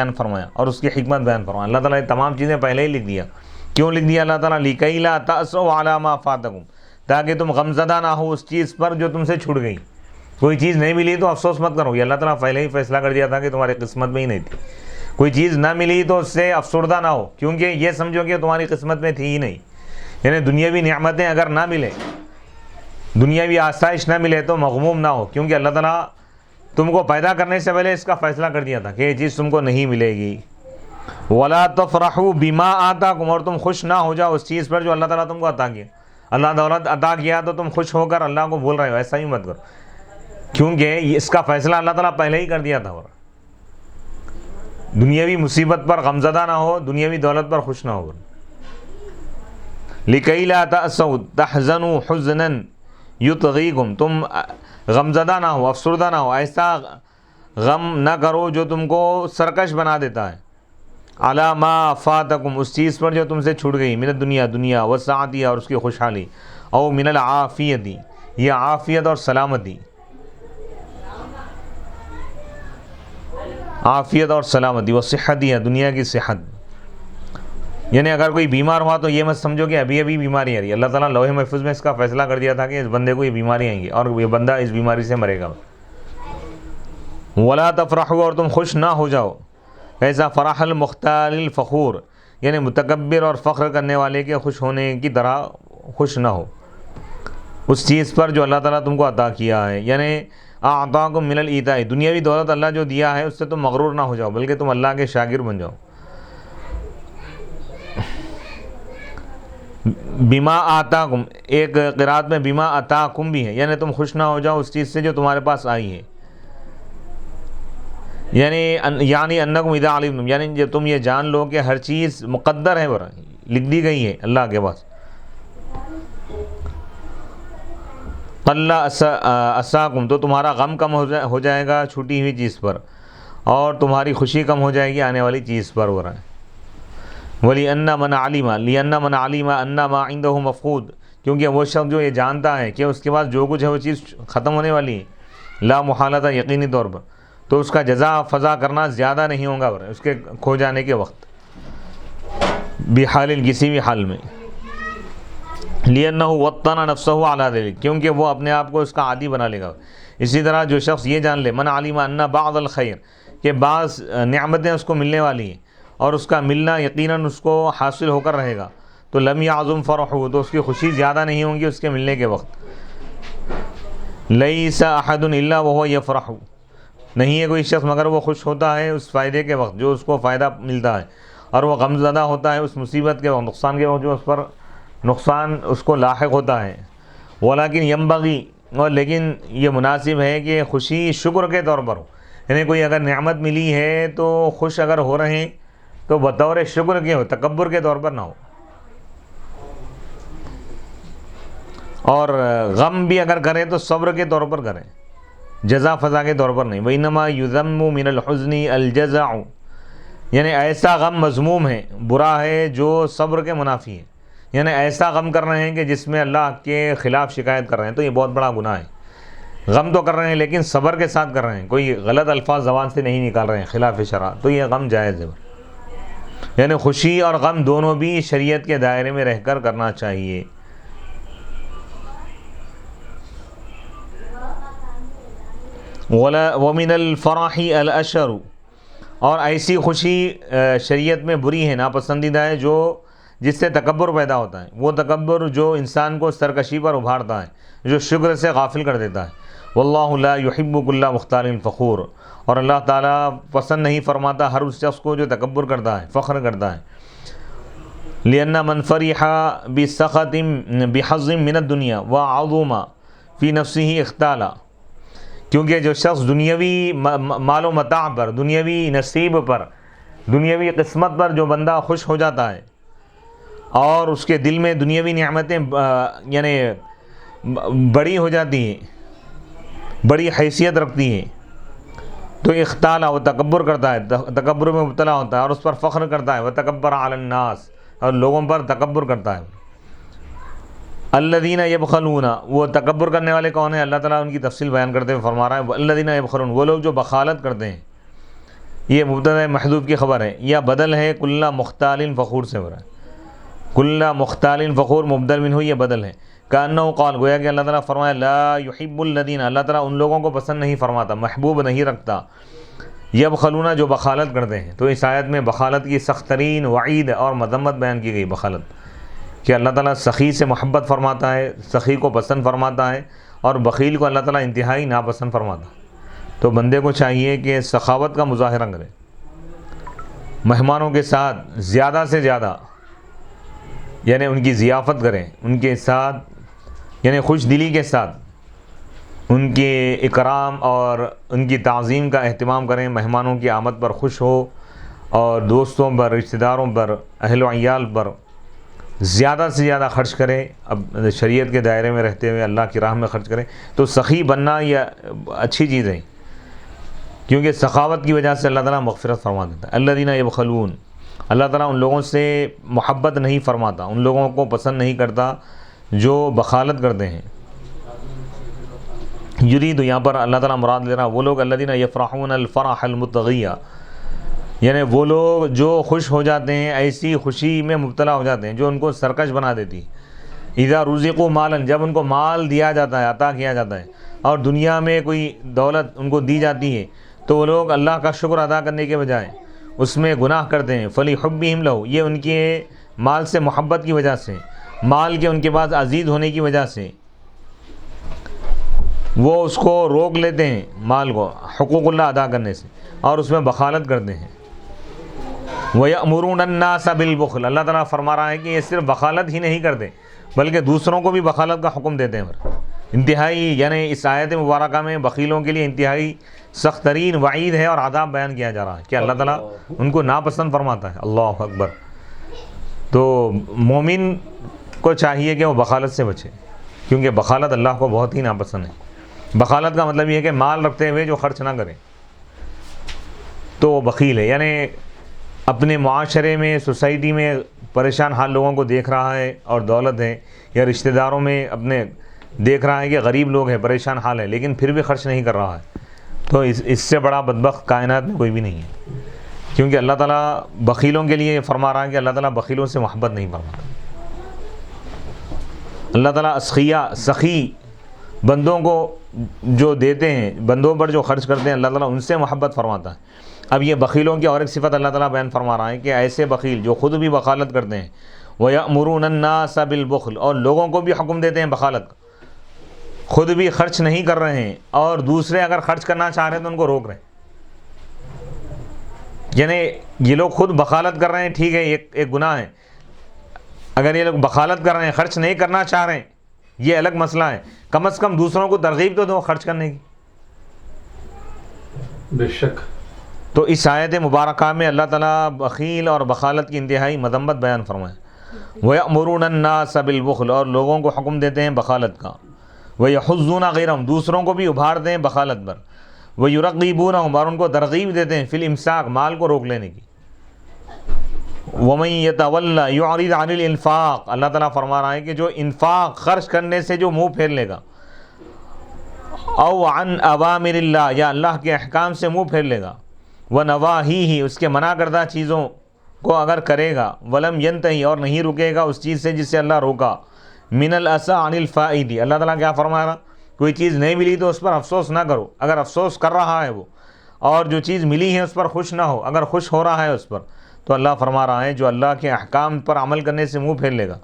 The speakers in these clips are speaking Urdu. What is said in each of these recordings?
بیان فرمایا اور اس کی حکمت بیان فرمایا. اللہ تعالیٰ نے تمام چیزیں پہلے ہی لکھ دیا. کیوں لکھ دیا اللہ تعالیٰ؟ لِكَيْ لَا تَأْسَوْا عَلَىٰ مَا فَاتَكُمْ، تاکہ تم غمزدہ نہ ہو اس چیز پر جو تم سے چھوٹ گئی. کوئی چیز نہیں ملی تو افسوس مت کرو، یہ اللہ تعالیٰ پہلے ہی فیصلہ کر دیا تھا کہ تمہاری قسمت میں ہی نہیں تھی. کوئی چیز نہ ملی تو اس سے افسردہ نہ ہو، کیونکہ یہ سمجھو کہ تمہاری قسمت میں تھی ہی نہیں. یعنی دنیاوی نعمتیں اگر نہ ملے، دنیاوی آسائش نہ ملے تو مغموم نہ ہو، کیونکہ اللہ تعالیٰ تم کو پیدا کرنے سے پہلے اس کا فیصلہ کر دیا تھا کہ یہ چیز تم کو نہیں ملے گی. وَلَا تَفْرَحُوا بِمَا آتَاكُمْ، اور تم خوش نہ ہو جاؤ اس چیز پر جو اللہ تعالیٰ تم کو عطا کیا. اللہ دولت عطا کیا تو تم خوش ہو کر اللہ کو بھول رہے ہو، ایسا ہی مت کرو، کیونکہ اس کا فیصلہ اللہ تعالیٰ پہلے ہی کر دیا تھا. اور دنیاوی مصیبت پر غمزدہ نہ ہو، دنیاوی دولت پر خوش نہ ہو. لِكَيْ لَا تَأْسَوْا تَحْزَنُوا حُزْنًا يُطْغِيكُمْ، تم غمزدہ نہ ہو، افسردہ نہ ہو، ایسا غم نہ کرو جو تم کو سرکش بنا دیتا ہے. عَلَىٰ مَا فَاتَكُمْ، اس چیز پر جو تم سے چھوٹ گئی. من الدنیا، دنیا، وسعتها، اور اس کی خوشحالی. او من العافیتی، یہ عافیت اور سلامتی، عافیت اور سلامتی. وصحتی، دنیا کی صحت. یعنی اگر کوئی بیمار ہوا تو یہ مت سمجھو کہ ابھی ابھی بیماری آ رہی ہے. اللہ تعالیٰ لوح محفوظ میں اس کا فیصلہ کر دیا تھا کہ اس بندے کو یہ بیماری آئیں گی اور یہ بندہ اس بیماری سے مرے گا. ولا تفرحوا، اور تم خوش نہ ہو جاؤ. ایسا فرح المختال الفخور، یعنی متکبر اور فخر کرنے والے کے خوش ہونے کی طرح خوش نہ ہو اس چیز پر جو اللہ تعالیٰ تم کو عطا کیا ہے. یعنی اعطاکم من الایتاء، دنیاوی دولت اللہ جو دیا ہے اس سے تم مغرور نہ ہو جاؤ، بلکہ تم اللہ کے شاگرد بن جاؤ. بما آتاکم، ایک قرات میں بما آتاکم بھی ہے، یعنی تم خوش نہ ہو جاؤ اس چیز سے جو تمہارے پاس آئی ہے. یعنی انکم اذا علمتم، یعنی جب تم یہ جان لو کہ ہر چیز مقدر ہے، لکھ دی گئی ہے اللہ کے پاس. قل اساکم، تو تمہارا غم کم ہو جائے گا چھوٹی ہوئی چیز پر، اور تمہاری خوشی کم ہو جائے گی آنے والی چیز پر. ہو رہا ہے وَلِأَنَّ مَنْ عَلِمَ، لِأَنَّ مَنْ عَلِمَ أَنَّ مَا عِنْدَهُ مَفْقُودٌ، کیونکہ وہ شخص جو یہ جانتا ہے کہ اس کے پاس جو کچھ ہے وہ چیز ختم ہونے والی ہے. لا محالۃ، یقینی طور پر، تو اس کا جزا فضا کرنا زیادہ نہیں ہوگا اس کے کھو جانے کے وقت، بحال، کسی بھی حال میں. لِأَنَّهُ وَطَّنَ نَفْسَهُ عَلَىٰ ذَلِكَ، کیونکہ وہ اپنے آپ کو اس کا عادی بنا لے گا. اسی طرح جو شخص یہ جان لے، من علم ان بعض الخیر، کہ بعض نعمتیں اس کو ملنے والی ہیں اور اس کا ملنا یقیناً اس کو حاصل ہو کر رہے گا، تو لم یعظم فرحہ، تو اس کی خوشی زیادہ نہیں ہوں گی اس کے ملنے کے وقت. لیس احد الا وهو یفرح، نہیں ہے کوئی شخص مگر وہ خوش ہوتا ہے اس فائدے کے وقت جو اس کو فائدہ ملتا ہے، اور وہ غم زدہ ہوتا ہے اس مصیبت کے وقت، نقصان کے وقت جو اس پر نقصان اس کو لاحق ہوتا ہے. ولیکن ینبغی، اور لیکن یہ مناسب ہے کہ خوشی شکر کے طور پر ہو. یعنی کوئی اگر نعمت ملی ہے تو خوش اگر ہو رہے ہیں تو بطور شکر کے ہو، تکبر کے طور پر نہ ہو. اور غم بھی اگر کریں تو صبر کے طور پر کریں، جزا فضا کے طور پر نہیں. وَإِنَّمَا يُذَمُّ مِنَ الْحُزْنِ الْجَزَعُ، یعنی ایسا غم مذموم ہے، برا ہے، جو صبر کے منافی ہے. یعنی ایسا غم کر رہے ہیں کہ جس میں اللہ کے خلاف شکایت کر رہے ہیں، تو یہ بہت بڑا گناہ ہے. غم تو کر رہے ہیں لیکن صبر کے ساتھ کر رہے ہیں، کوئی غلط الفاظ زبان سے نہیں نکال رہے ہیں خلاف شرع، تو یہ غم جائز ہے. یعنی خوشی اور غم دونوں بھی شریعت کے دائرے میں رہ کر کرنا چاہیے. وَمِنَ الْفَرَحِ الْأَشَرُ، اور ایسی خوشی شریعت میں بری ہے، ناپسندیدہ ہے، جو جس سے تکبر پیدا ہوتا ہے. وہ تکبر جو انسان کو سرکشی پر ابھارتا ہے، جو شکر سے غافل کر دیتا ہے. واللہ لا يحب كل مختال فخور، اور اللہ تعالیٰ پسند نہیں فرماتا ہر اس شخص کو جو تکبر کرتا ہے، فخر کرتا ہے. لأن من فرح بسخط بحظ من الدنيا وعظم في نفسه اختال، کیونکہ جو شخص دنیاوی مال و متاع پر، دنیاوی نصیب پر، دنیاوی قسمت پر جو بندہ خوش ہو جاتا ہے اور اس کے دل میں دنیاوی نعمتیں یعنی بڑی ہو جاتی ہیں، بڑی حیثیت رکھتی ہیں، تو اختال، وہ تکبر کرتا ہے، تکبر میں مبتلا ہوتا ہے اور اس پر فخر کرتا ہے. وتکبر علی الناس، اور لوگوں پر تکبر کرتا ہے. الذین یبخلون، وہ تکبر کرنے والے کون ہیں؟ اللہ تعالیٰ ان کی تفصیل بیان کرتے ہوئے فرما رہا ہے الذین یبخلون، وہ لوگ جو بخالت کرتے ہیں. یہ مبتدا محذوف کی خبر ہے، یا بدل ہے کل مختال فخور سے ہو رہا ہے، کل مختال فخور مبدل منہ یہ بدل ہے۔ کأنہ قال، گویا کہ اللہ تعالیٰ فرمایا لا یحب الذین، اللہ تعالیٰ ان لوگوں کو پسند نہیں فرماتا، محبوب نہیں رکھتا، یبخلون جو بخالت کرتے ہیں۔ تو اس آیت میں بخالت کی سخت ترین وعید اور مذمت بیان کی گئی، بخالت کہ اللہ تعالیٰ سخی سے محبت فرماتا ہے، سخی کو پسند فرماتا ہے، اور بخیل کو اللہ تعالیٰ انتہائی ناپسند فرماتا ہے۔ تو بندے کو چاہیے کہ سخاوت کا مظاہرہ کرے، مہمانوں کے ساتھ زیادہ سے زیادہ یعنی ان کی ضیافت کریں، ان کے ساتھ یعنی خوش دلی کے ساتھ ان کے اکرام اور ان کی تعظیم کا اہتمام کریں، مہمانوں کی آمد پر خوش ہو، اور دوستوں پر، رشتہ داروں پر، اہل و عیال پر زیادہ سے زیادہ خرچ کریں، اب شریعت کے دائرے میں رہتے ہوئے اللہ کی راہ میں خرچ کریں۔ تو سخی بننا یہ اچھی چیز ہے، کیونکہ سخاوت کی وجہ سے اللہ تعالیٰ مغفرت فرما دیتا ہے۔ الذین یبخلون، اللہ تعالیٰ ان لوگوں سے محبت نہیں فرماتا، ان لوگوں کو پسند نہیں کرتا جو بخالت کرتے ہیں۔ یرید، یہاں پر اللہ تعالیٰ مراد لے رہا وہ لوگ الذین یفرحون الفرح المطغی، یعنی وہ لوگ جو خوش ہو جاتے ہیں، ایسی خوشی میں مبتلا ہو جاتے ہیں جو ان کو سرکش بنا دیتی ہے۔ اذا رزقوا مالا، جب ان کو مال دیا جاتا ہے، عطا کیا جاتا ہے، اور دنیا میں کوئی دولت ان کو دی جاتی ہے، تو وہ لوگ اللہ کا شکر ادا کرنے کے بجائے اس میں گناہ کرتے ہیں۔ فَلِحُبِّهِمْ لَهُ، یہ ان کے مال سے محبت کی وجہ سے، مال کے ان کے پاس عزیز ہونے کی وجہ سے وہ اس کو روک لیتے ہیں، مال کو حقوق اللہ ادا کرنے سے، اور اس میں بخالت کرتے ہیں۔ وَيَأْمُرُونَ النَّاسَ بِالْبُخْلِ، اللہ تعالیٰ فرما رہا ہے کہ یہ صرف بخالت ہی نہیں کرتے بلکہ دوسروں کو بھی بخالت کا حکم دیتے ہیں۔ انتہائی یعنی اس آیت مبارکہ میں بخیلوں کے لیے انتہائی سخت ترین وعید ہے اور عذاب بیان کیا جا رہا ہے کہ اللہ تعالیٰ ان کو ناپسند فرماتا ہے۔ اللہ اکبر۔ تو مومن کو چاہیے کہ وہ بخالت سے بچے، کیونکہ بخالت اللہ کو بہت ہی ناپسند ہے۔ بخالت کا مطلب یہ ہے کہ مال رکھتے ہوئے جو خرچ نہ کرے تو وہ بخیل ہے، یعنی اپنے معاشرے میں، سوسائٹی میں پریشان حال لوگوں کو دیکھ رہا ہے اور دولت ہے، یا رشتہ داروں میں اپنے دیکھ رہا ہے کہ غریب لوگ ہیں، پریشان حال ہے، لیکن پھر بھی خرچ نہیں کر رہا ہے، تو اس سے بڑا بدبخت کائنات میں کوئی بھی نہیں ہے۔ کیونکہ اللہ تعالیٰ بخیلوں کے لیے فرما رہا ہے کہ اللہ تعالیٰ بخیلوں سے محبت نہیں فرماتا۔ اللہ تعالیٰ سخی بندوں کو جو دیتے ہیں، بندوں پر جو خرچ کرتے ہیں، اللہ تعالیٰ ان سے محبت فرماتا ہے۔ اب یہ بخیلوں کی اور ایک صفت اللہ تعالیٰ بیان فرما رہا ہے کہ ایسے بخیل جو خود بھی بخالت کرتے ہیں، وَيَأْمُرُونَ النَّاسَ بِالْبُخْلِ، اور لوگوں کو بھی حکم دیتے ہیں بخالت کا، خود بھی خرچ نہیں کر رہے ہیں اور دوسرے اگر خرچ کرنا چاہ رہے ہیں تو ان کو روک رہے ہیں۔ یعنی یہ لوگ خود بخالت کر رہے ہیں، ٹھیک ہے، ایک گناہ ہے، اگر یہ لوگ بخالت کر رہے ہیں، خرچ نہیں کرنا چاہ رہے ہیں، یہ الگ مسئلہ ہے، کم از کم دوسروں کو ترغیب تو دو خرچ کرنے کی۔ بے شک۔ تو اس آیت مبارکہ میں اللہ تعالیٰ بخیل اور بخالت کی انتہائی مذمت بیان فرمائے۔ وَيَأْمُرُونَ النَّاسَ بِالْبُخْلِ، اور لوگوں کو حکم دیتے ہیں بخالت کا۔ وَيَحُضُّونَ غَيْرَهُمْ، دوسروں کو بھی ابھارتے ہیں بخالت پر۔ وَيُرَغِّبُونَهُمْ، اور ان کو ترغیب دیتے ہیں فی الامساک، مال کو روک لینے کی۔ وَمَن يَتَوَلَّ يُعْرِضْ عَنِ الْإِنفَاقِ، اللہ تعالیٰ فرما رہا ہے کہ جو انفاق خرچ کرنے سے جو منہ پھیر لے گا، او عن اوامر اللہ، یا اللہ کے احکام سے منہ پھیر لے گا، وَنَوَاهِيهِ، اس کے منع کردہ چیزوں کو اگر کرے گا، وَلَمْ يَنْتَهِ، اور نہیں رکے گا اس چیز سے جس سے اللہ روکا، مِنَ الْأَسَىٰ عَنِ الْفَائِدِ، اللہ تعالیٰ کیا فرما رہا، کوئی چیز نہیں ملی تو اس پر افسوس نہ کرو، اگر افسوس کر رہا ہے وہ، اور جو چیز ملی ہے اس پر خوش نہ ہو، اگر خوش ہو رہا ہے اس پر، تو اللہ فرما رہا ہے جو اللہ کے احکام پر عمل کرنے سے منہ پھیر لے گا،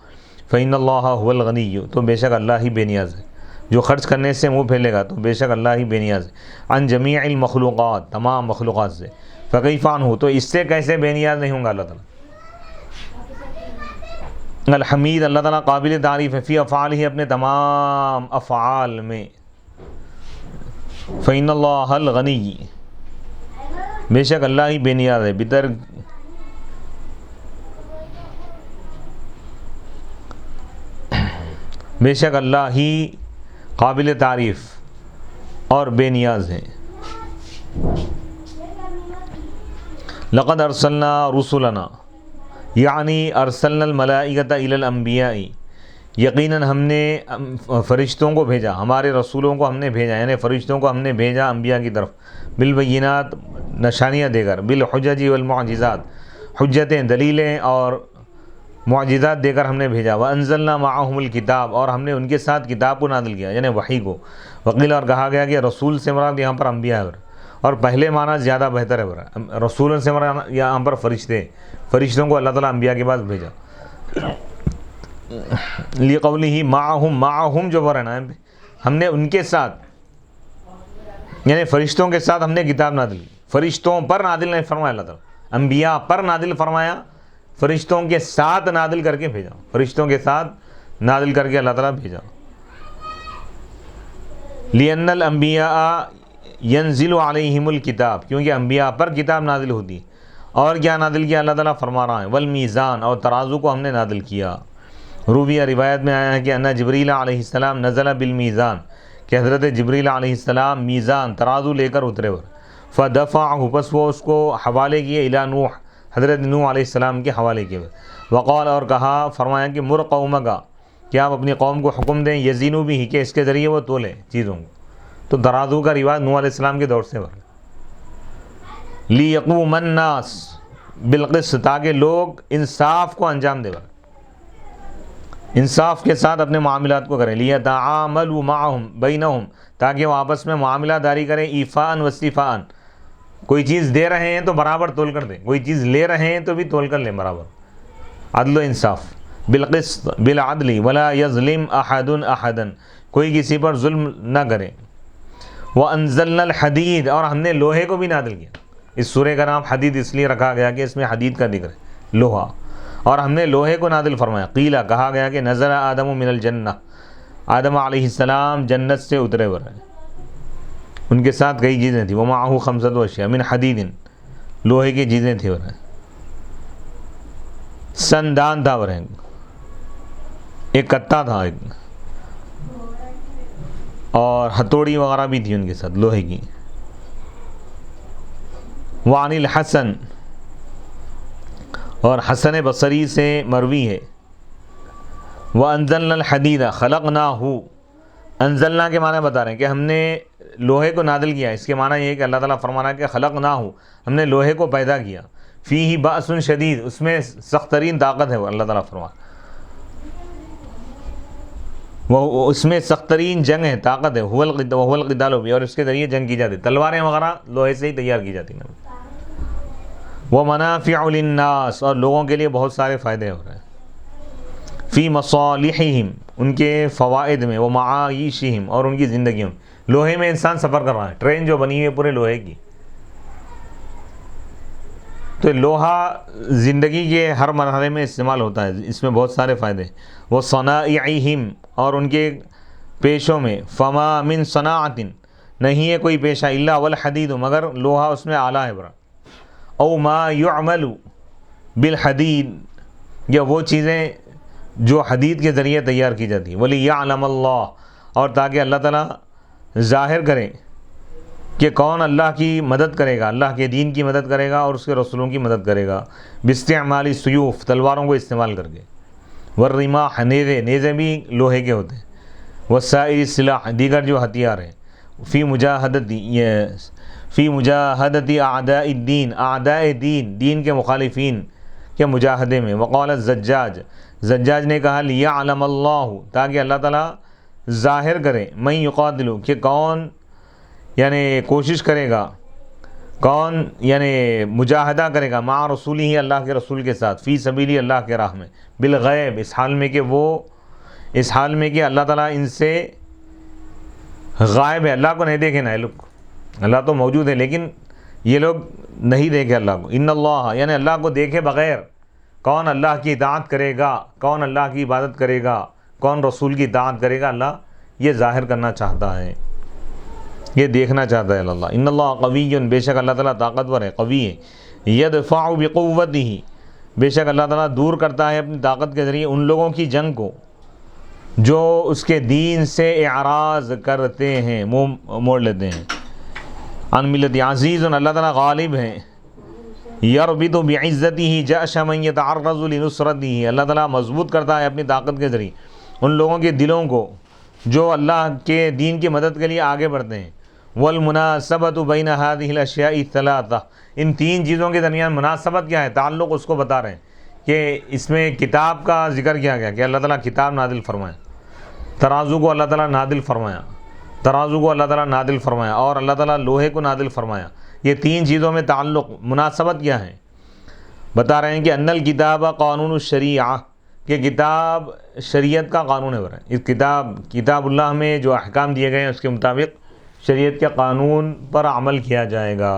فَإِنَّ اللَّهَ هُوَ الْغَنِيُّ، تو بے شک اللہ ہی بے نیاز ہے، جو خرچ کرنے سے منہ پھیر لے گا تو بے شک اللہ ہی بے نیاز ہے، عن جمیع المخلوقات، تمام مخلوقات سے، فَكَيْفَ عَنْهُ، تو اس سے کیسے بے نیاز نہیں ہوں گا اللہ تعالیٰ۔ الحمید، اللہ تعالیٰ قابل تعریف ہے، فی افعالہ، اپنے تمام افعال میں، فإن اللہ الغنی، بے شک اللہ ہی بے نیاز ہے، بے شک اللہ ہی قابل تعریف اور بے نیاز ہے۔ لقد ارسلنا رسلنا، یعنی ارسلنا الملائکۃ الی الانبیاء، یقیناً ہم نے فرشتوں کو بھیجا، ہمارے رسولوں کو ہم نے بھیجا، یعنی فرشتوں کو ہم نے بھیجا انبیاء کی طرف، بالبینات نشانیاں دے کر، بالحجج والمعجزات حجتیں دلیلیں اور معجزات دے کر ہم نے بھیجا، وانزلنا معهم الکتاب اور ہم نے ان کے ساتھ کتاب کو نازل کیا یعنی وحی کو، وقیل اور کہا گیا کہ رسول سے مراد یہاں پر انبیاء ہے، اور پہلے معنی زیادہ بہتر ہے، رسول سے مراد یہاں پر فرشتے، فرشتوں کو اللہ تعالیٰ انبیاء کے پاس بھیجا، لقولہ معہم جو ورن ہے ہم نے ان کے ساتھ یعنی فرشتوں کے ساتھ ہم نے کتاب نازل کی، فرشتوں پر نازل نہیں فرمایا اللہ تعالیٰ، انبیاء پر نازل فرمایا، فرشتوں کے ساتھ نازل کر کے بھیجا، فرشتوں کے ساتھ نازل کر کے اللہ تعالیٰ بھیجا، لِأَنَّ الْأَنْبِيَاءَ يَنزِلُ عَلَيْهِمُ الْكِتَاب کیونکہ انبیاء پر کتاب نازل ہوتی، اور کیا نازل کیا اللہ تعالیٰ فرما رہا ہے، والمیزان اور ترازو کو ہم نے نازل کیا، رویہ روایت میں آیا ہے کہ ان جبریل علیہ السلام نزل بالمیزان کہ حضرت جبریل علیہ السلام میزان ترازو لے کر اترے ور، فدفعہ پس وہ اس کو حوالے کیے الی نوح حضرت نوح علیہ السلام کے حوالے کیے، وقال اور کہا فرمایا کہ مر قومک کہ آپ اپنی قوم کو حکم دیں، یزینو بھی کہ اس کے ذریعے وہ تولے چیزوں کو، تو ترازو کا رواج نوح علیہ السلام کے دور سے ور، لیقوم الناس بالقسط تاکہ لوگ انصاف کو انجام دے ور، انصاف کے ساتھ اپنے معاملات کو کریں، لیتعاملوا معہم بینہم تاکہ وہ آپس میں معاملہ داری کریں، ایفاء واستیفاء، کوئی چیز دے رہے ہیں تو برابر تول کر دیں، کوئی چیز لے رہے ہیں تو بھی تول کر لیں برابر، عدل و انصاف، بالقسط بالعدل ولا یظلم احد احدا کوئی کسی پر ظلم نہ کرے، وانزلنا الحدید اور ہم نے لوہے کو بھی نازل کیا، اس سورہ کا نام حدید اس لیے رکھا گیا کہ اس میں حدید کا ذکر ہے، لوہا، اور ہم نے لوہے کو نازل فرمایا، قیلا کہا گیا کہ نزل آدم من الجنہ آدم علیہ السلام جنت سے اترے ہوئے ہیں، ان کے ساتھ کئی چیزیں تھیں، ومعہ خمسۃ اشیاء من حدید لوہے کی چیزیں تھیں، سندان تھا، ایک کتا تھا ایک، اور ہتھوڑی وغیرہ بھی تھی ان کے ساتھ لوہے کی، وعن الحسن اور حسن بصری سے مروی ہے، وانزلنا الحدید خلقناہ، انزلنا کے معنی بتا رہے ہیں کہ ہم نے لوہے کو نازل کیا، اس کے معنی یہ ہے کہ اللہ تعالیٰ فرما رہا ہے کہ خلقناہ ہم نے لوہے کو پیدا کیا، فیہ بأس شدید اس میں سخت ترین طاقت ہے، وہ اللہ تعالیٰ فرما وہ اس میں سخت ترین جنگ ہے، طاقت ہے، هو القتال بھی، اور اس کے ذریعے جنگ کی جاتی، تلواریں وغیرہ لوہے سے ہی تیار کی جاتی ہیں، ومنافع للناس اور لوگوں کے لیے بہت سارے فائدے ہو رہے ہیں، فی مصالحہم ان کے فوائد میں، ومعایشہم اور ان کی زندگیوں میں، لوہے میں انسان سفر کر رہا ہے، ٹرین جو بنی ہوئی ہے پورے لوہے کی، تو لوہا زندگی کے ہر مرحلے میں استعمال ہوتا ہے، اس میں بہت سارے فائدے، وہ صنائعہم اور ان کے پیشوں میں، فما من صناعت نہیں ہے کوئی پیشہ الا والحدید مگر لوہا اس میں اعلیٰ ہے برا، او ما یعمل بالحدید یا وہ چیزیں جو حدید کے ذریعے تیار کی جاتی ہیں، ولیعلم اللہ اور تاکہ اللہ تعالیٰ ظاہر کرے کہ کون اللہ کی مدد کرے گا، اللہ کے دین کی مدد کرے گا اور اس کے رسولوں کی مدد کرے گا، باستعمال السیوف تلواروں کو استعمال کر کے، والرماح نیزے بھی لوہے کے ہوتے ہیں، والسائر السلاح دیگر جو ہتھیار ہیں، فی مجاہدتی اعداء الدین اعداء دین کے مخالفین کے مجاہدے میں، وقال زجاج نے کہا لیعلم اللہ تاکہ اللہ تعالیٰ ظاہر کرے، من یقاتل کہ کون یعنی کوشش کرے گا، کون یعنی مجاہدہ کرے گا، مع رسول ہی اللہ کے رسول کے ساتھ، فی سبیلی اللہ کے راہ میں، بالغیب اس حال میں کہ اللہ تعالیٰ ان سے غائب ہے، اللہ کو نہیں دیکھے نا یہ لوگ، اللہ تو موجود ہے لیکن یہ لوگ نہیں دیکھے اللہ کو، ان اللہ یعنی اللہ کو دیکھے بغیر کون اللہ کی اطاعت کرے گا، کون اللہ کی عبادت کرے گا، کون رسول کی اطاعت کرے گا، اللہ یہ ظاہر کرنا چاہتا ہے، یہ دیکھنا چاہتا ہے اللہ، ان اللہ قوی بے شک اللہ تعالیٰ طاقتور ہے، قوی ہے، یدفع بقوتہ بے شک اللہ تعالیٰ دور کرتا ہے اپنی طاقت کے ذریعے ان لوگوں کی جنگ کو جو اس کے دین سے اعراض کرتے ہیں، منہ موڑ لیتے ہیں، عن ملت عزیز اللہ تعالیٰ غالب ہیں، یربط بعزتہ جأش من یتعرض لنصرتہ اللہ تعالیٰ مضبوط کرتا ہے اپنی طاقت کے ذریعے ان لوگوں کے دلوں کو جو اللہ کے دین کی مدد کے لیے آگے بڑھتے ہیں۔ والمناسبۃ بین هذه الاشیاء الثلاثہ، ان تین چیزوں کے درمیان مناسبت کیا ہے، تعلق اس کو بتا رہے ہیں کہ اس میں کتاب کا ذکر کیا گیا کہ اللہ تعالیٰ کتاب نازل فرمایا، ترازو کو اللہ تعالیٰ نازل فرمایا، ترازو کو اللہ تعالیٰ نازل فرمایا، اور اللہ تعالیٰ لوہے کو نازل فرمایا۔ یہ تین چیزوں میں تعلق، مناسبت کیا ہے، بتا رہے ہیں کہ ان الکتاب قانون الشریعہ، کہ کتاب شریعت کا قانون ہے۔ اس کتاب اللہ میں جو احکام دیے گئے ہیں اس کے مطابق شریعت کے قانون پر عمل کیا جائے گا۔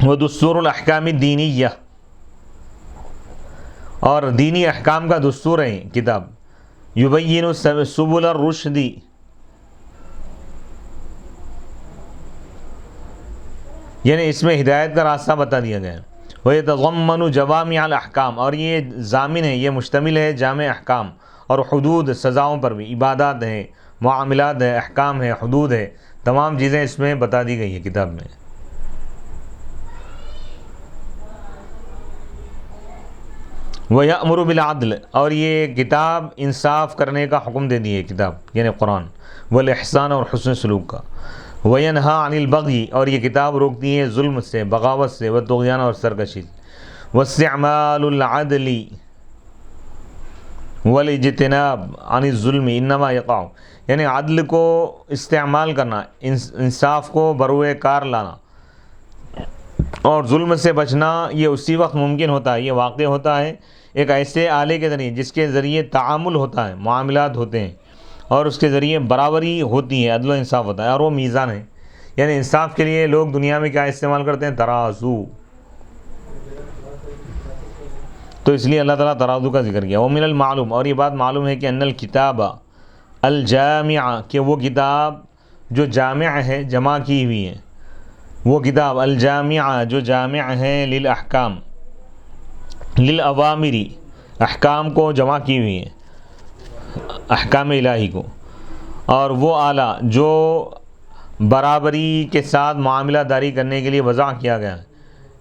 ودستور الاحکام الدینیہ، اور دینی احکام کا دستور ہے کتاب۔ یبین سبل الرشد، یعنی اس میں ہدایت کا راستہ بتا دیا گیا ہے۔ وَيَتَضَمَّنُ جَوَامِعَ الْأَحْكَامِ، اور یہ ضامن ہے، یہ مشتمل ہے جامع احکام اور حدود، سزاؤں پر بھی، عبادات ہیں، معاملات ہیں، احکام ہیں، حدود ہے، تمام چیزیں اس میں بتا دی گئی ہیں کتاب میں۔ وَيَأْمُرُ بِالْعَدْلِ، اور یہ کتاب انصاف کرنے کا حکم دے دی ہے کتاب، یعنی قرآن، والإحسان، اور حسن سلوک کا۔ وَيَنْهَا عَنِ الْبَغْيِ، اور یہ کتاب روکتی ہے ظلم سے، بغاوت سے، والطغیان، اور سرکشی سے۔ وَاسْتِعْمَالُ الْعَدْلِ والاجتناب عن الظلم انما یقع، یعنی عدل کو استعمال کرنا، انصاف کو بروئے کار لانا، اور ظلم سے بچنا، یہ اسی وقت ممکن ہوتا ہے، یہ واقع ہوتا ہے ایک ایسے آلے کے ذریعے جس کے ذریعے تعامل ہوتا ہے، معاملات ہوتے ہیں، اور اس کے ذریعے برابری ہوتی ہے، عدل و انصاف ہوتا ہے، اور وہ میزان ہے۔ یعنی انصاف کے لیے لوگ دنیا میں کیا استعمال کرتے ہیں، ترازو، تو اس لیے اللہ تعالیٰ ترازو کا ذکر کیا۔ ومن المعلوم، اور یہ بات معلوم ہے کہ ان الکتاب الجامع، کہ وہ کتاب جو جامع ہے، جمع کی ہوئی ہے، وہ کتاب الجامع جو جامع ہے، للاحکام، للاوامر، احکام کو جمع کی ہوئی ہے، احکام الہی کو، اور وہ آلہ جو برابری کے ساتھ معاملہ داری کرنے کے لیے وضع کیا گیا ہے۔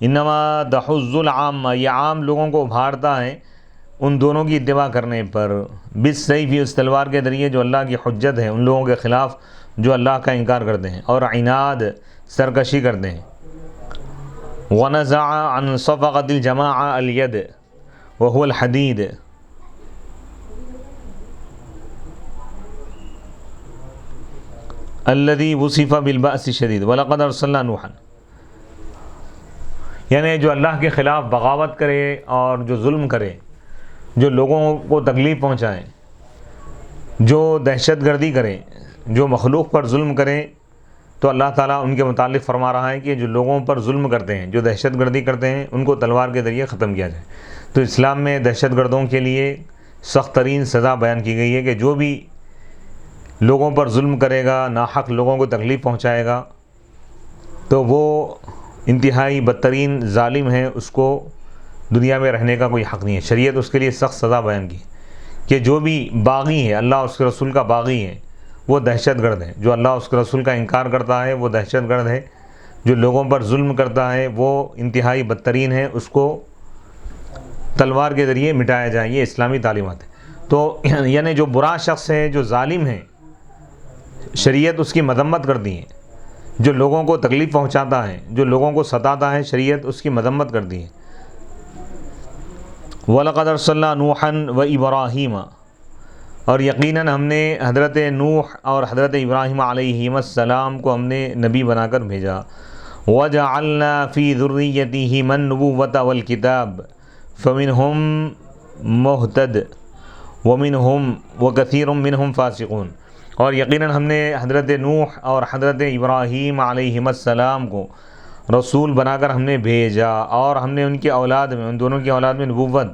انما تحض العامہ، یہ عام لوگوں کو ابھارتا ہے ان دونوں کی اتباع کرنے پر، بالسیف، اس تلوار کے ذریعے جو اللہ کی حجت ہے ان لوگوں کے خلاف جو اللہ کا انکار کرتے ہیں، اور عناد، سرکشی کرتے ہیں۔ ونزع عن صفقۃ الجماعہ الید وهو الحدید، الذي وصف بالبأس الشدید ولقد ارسلنا نوحا، یعنی جو اللہ کے خلاف بغاوت کرے اور جو ظلم کرے، جو لوگوں کو تکلیف پہنچائے، جو دہشت گردی کرے، جو مخلوق پر ظلم کرے، تو اللہ تعالیٰ ان کے متعلق فرما رہا ہے کہ جو لوگوں پر ظلم کرتے ہیں، جو دہشت گردی کرتے ہیں، ان کو تلوار کے ذریعے ختم کیا جائے۔ تو اسلام میں دہشت گردوں کے لیے سخت ترین سزا بیان کی گئی ہے کہ جو بھی لوگوں پر ظلم کرے گا، ناحق لوگوں کو تکلیف پہنچائے گا، تو وہ انتہائی بدترین ظالم ہے، اس کو دنیا میں رہنے کا کوئی حق نہیں ہے۔ شریعت اس کے لیے سخت سزا بیان کی کہ جو بھی باغی ہے، اللہ اس کے رسول کا باغی ہے، وہ دہشت گرد ہے۔ جو اللہ اس کے رسول کا انکار کرتا ہے وہ دہشت گرد ہے۔ جو لوگوں پر ظلم کرتا ہے وہ انتہائی بدترین ہے، اس کو تلوار کے ذریعے مٹایا جائے۔ یہ اسلامی تعلیمات ہے۔ تو یعنی جو برا شخص ہے، جو ظالم ہے، شریعت اس کی مذمت کرتی ہے۔ جو لوگوں کو تکلیف پہنچاتا ہے، جو لوگوں کو ستاتا ہے، شریعت اس کی مذمت کرتی ہے۔ وَلَقَدْ أَرْسَلْنَا نُوحًا وَإِبْرَاهِيمَ، اور یقیناً ہم نے حضرت نوح اور حضرت ابراہیم علیہم السلام کو ہم نے نبی بنا کر بھیجا۔ وَجَعَلْنَا فِي ذُرِّيَّتِهِمَا النُّبُوَّةَ وَالْكِتَابَ فَمِنْهُمْ مُهْتَدٍ وَمِنْهُمْ وَكَثِيرٌ مِّنْهُمْ فَاسِقُونَ، اور یقیناً ہم نے حضرت نوح اور حضرت ابراہیم علیہم السلام کو رسول بنا کر ہم نے بھیجا، اور ہم نے ان کی اولاد میں، ان دونوں کی اولاد میں نبوت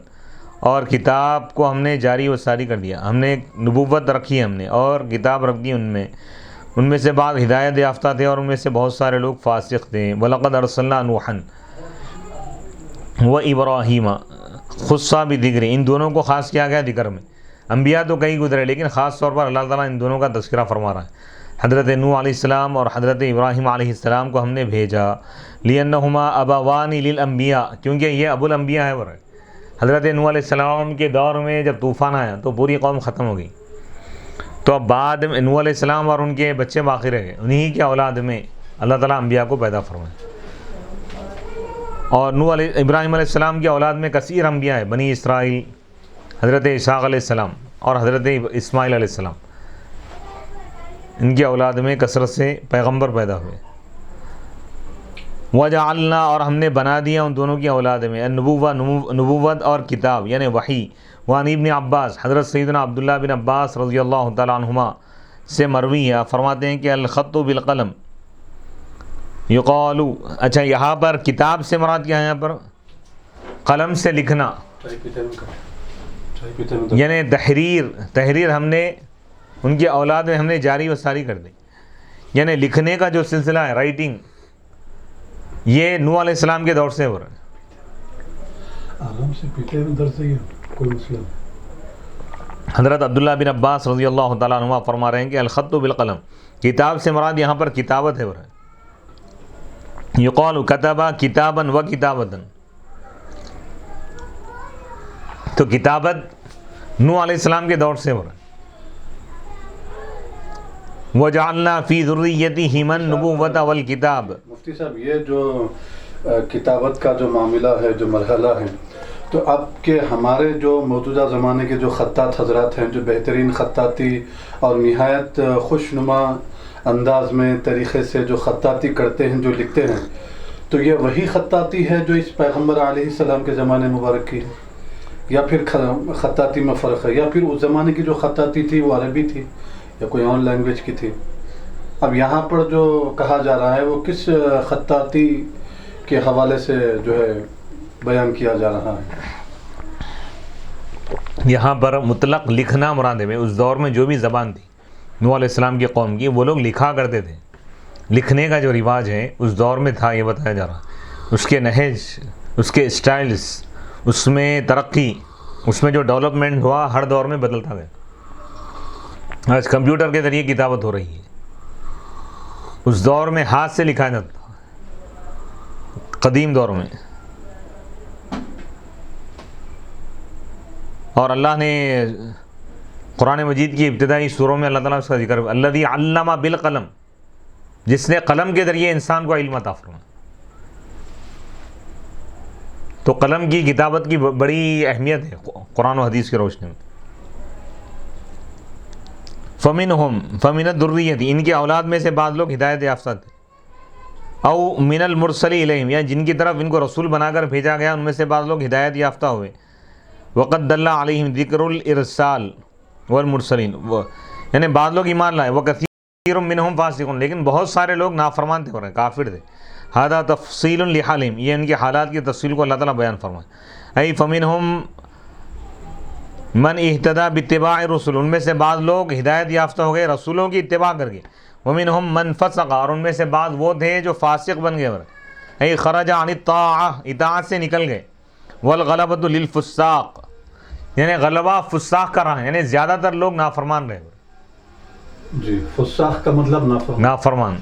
اور کتاب کو ہم نے جاری و ساری کر دیا۔ ہم نے نبوت رکھی، ہم نے، اور کتاب رکھ دی ان میں سے بعض ہدایت یافتہ تھے اور ان میں سے بہت سارے لوگ فاسق تھے۔ وَلَقَدْ أَرْسَلْنَا نُوحًا وَإِبْرَاهِيمَ خُصَّ بِذِكْرٍ، ان دونوں کو خاص کیا گیا ذکر میں۔ انبیاء تو کئی گزرے، لیکن خاص طور پر اللہ تعالیٰ ان دونوں کا تذکرہ فرما رہا ہے۔ حضرت نوح علیہ السلام اور حضرت ابراہیم علیہ السلام کو ہم نے بھیجا، لِأَنَّهُمَا أَبَوَانِ لِلْأَنبِيَاء، کیونکہ یہ ابو الانبیاء ہے، حضرت نوح علیہ السلام کے دور میں جب طوفان آیا تو پوری قوم ختم ہو گئی، تو اب بعد میں نوح علیہ السلام اور ان کے بچے باقی رہ گئے، انہی کے اولاد میں اللہ تعالیٰ انبیاء کو پیدا فرمائے. اور ابراہیم علیہ السلام کی اولاد میں کثیر انبیاء ہیں، بنی اسرائیل، حضرت اسحاق علیہ السلام اور حضرت اسماعیل علیہ السلام، ان کی اولاد میں کثرت سے پیغمبر پیدا ہوئے. وجعلنا، اور ہم نے بنا دیا ان دونوں کی اولاد میں نبوت اور کتاب یعنی وحی. وعن ابن عباس، حضرت سیدنا عبداللہ بن عباس رضی اللہ تعالیٰ عنہما سے مروی ہے، فرماتے ہیں کہ الخط بالقلم یقال. اچھا، یہاں پر کتاب سے مراد کیا ہے؟ یہاں پر قلم سے لکھنا، یعنی تحریر ہم نے ان کی اولاد میں ہم نے جاری و ساری کر دی. یعنی لکھنے کا جو سلسلہ ہے، رائٹنگ، یہ نوح علیہ السلام کے دور سے ہو رہا ہے. آرام سے پیتے میں درد سے کوئی مسئلہ نہیں. حضرت عبداللہ بن عباس رضی اللہ تعالیٰ عنہ فرما رہے ہیں کہ الخط بالقلم، کتاب سے مراد یہاں پر کتابت ہے ہو رہا ہے. یقال کتبہ کتابا و کتابتن، تو کتابت نوح علیہ السلام کے دور سے ہو رہا ہے. وجعلنا فی ذریتہم النبوۃ والکتاب. مفتی صاحب، یہ جو کتابت کا جو معاملہ ہے، جو مرحلہ ہے، تو اب کہ ہمارے جو موجودہ زمانے کے جو خطاط حضرات ہیں، جو بہترین خطاطی اور نہایت خوشنما انداز میں طریقے سے جو خطاطی کرتے ہیں، جو لکھتے ہیں، تو یہ وہی خطاطی ہے جو اس پیغمبر علیہ السلام کے زمانے مبارک کی ہے، یا پھر خطاطی میں فرق ہے، یا پھر اس زمانے کی جو خطاطی تھی وہ عربی تھی یا کوئی اور لینگویج کی تھی؟ اب یہاں پر جو کہا جا رہا ہے وہ کس خطاطی کے حوالے سے جو ہے بیان کیا جا رہا ہے؟ یہاں پر مطلق لکھنا مراد ہے. اس دور میں جو بھی زبان تھی نوح علیہ السلام کی قوم کی، وہ لوگ لکھا کرتے تھے. لکھنے کا جو رواج ہے اس دور میں تھا، یہ بتایا جا رہا. اس کے نہج، اس کے اسٹائلز، اس میں ترقی، اس میں جو ڈیولپمنٹ ہوا ہر دور میں بدلتا گیا. آج کمپیوٹر کے ذریعے کتابت ہو رہی ہے، اس دور میں ہاتھ سے لکھا جاتا تھا، قدیم دور میں. اور اللہ نے قرآن مجید کی ابتدائی سوروں میں اللہ تعالیٰ اس کا ذکر، الذی علم بالقلم، جس نے قلم کے ذریعے انسان کو علم عطا فرمایا. تو قلم کی کتابت کی بڑی اہمیت ہے قرآن و حدیث کی روشنی میں. فمن الذریۃ، ان کی اولاد میں سے بعض لوگ ہدایت یافتہ تھے. او من المرسل الیہم، یا جن کی طرف ان کو رسول بنا کر بھیجا گیا ان میں سے بعض لوگ ہدایت یافتہ ہوئے. وقد دل علیہم ذکر الارسال والمرسلین، یعنی بعض لوگ ایمان لائے. وکثیر منہم فاسقون، لیکن بہت سارے لوگ نافرمان تھے اور کافر تھے. ھذا تفصیل لحالہم، یہ ان کے حالات کی تفصیل کو اللہ تعالیٰ بیان فرمائے. ای فمنہم من اہتدی باتباع الرسل، ان میں سے بعض لوگ ہدایت یافتہ ہو گئے رسولوں کی اتباع کر کے. ومنہم من فسق، اور ان میں سے بعض وہ تھے جو فاسق بن گئے. ای خرج عن الطاعہ، اطاعت سے نکل گئے. والغلبۃ للفساق، یعنی غلبہ فساق کا رہا ہے، یعنی زیادہ تر لوگ نافرمان رہے. جی، فساق کا مطلب نافرمان.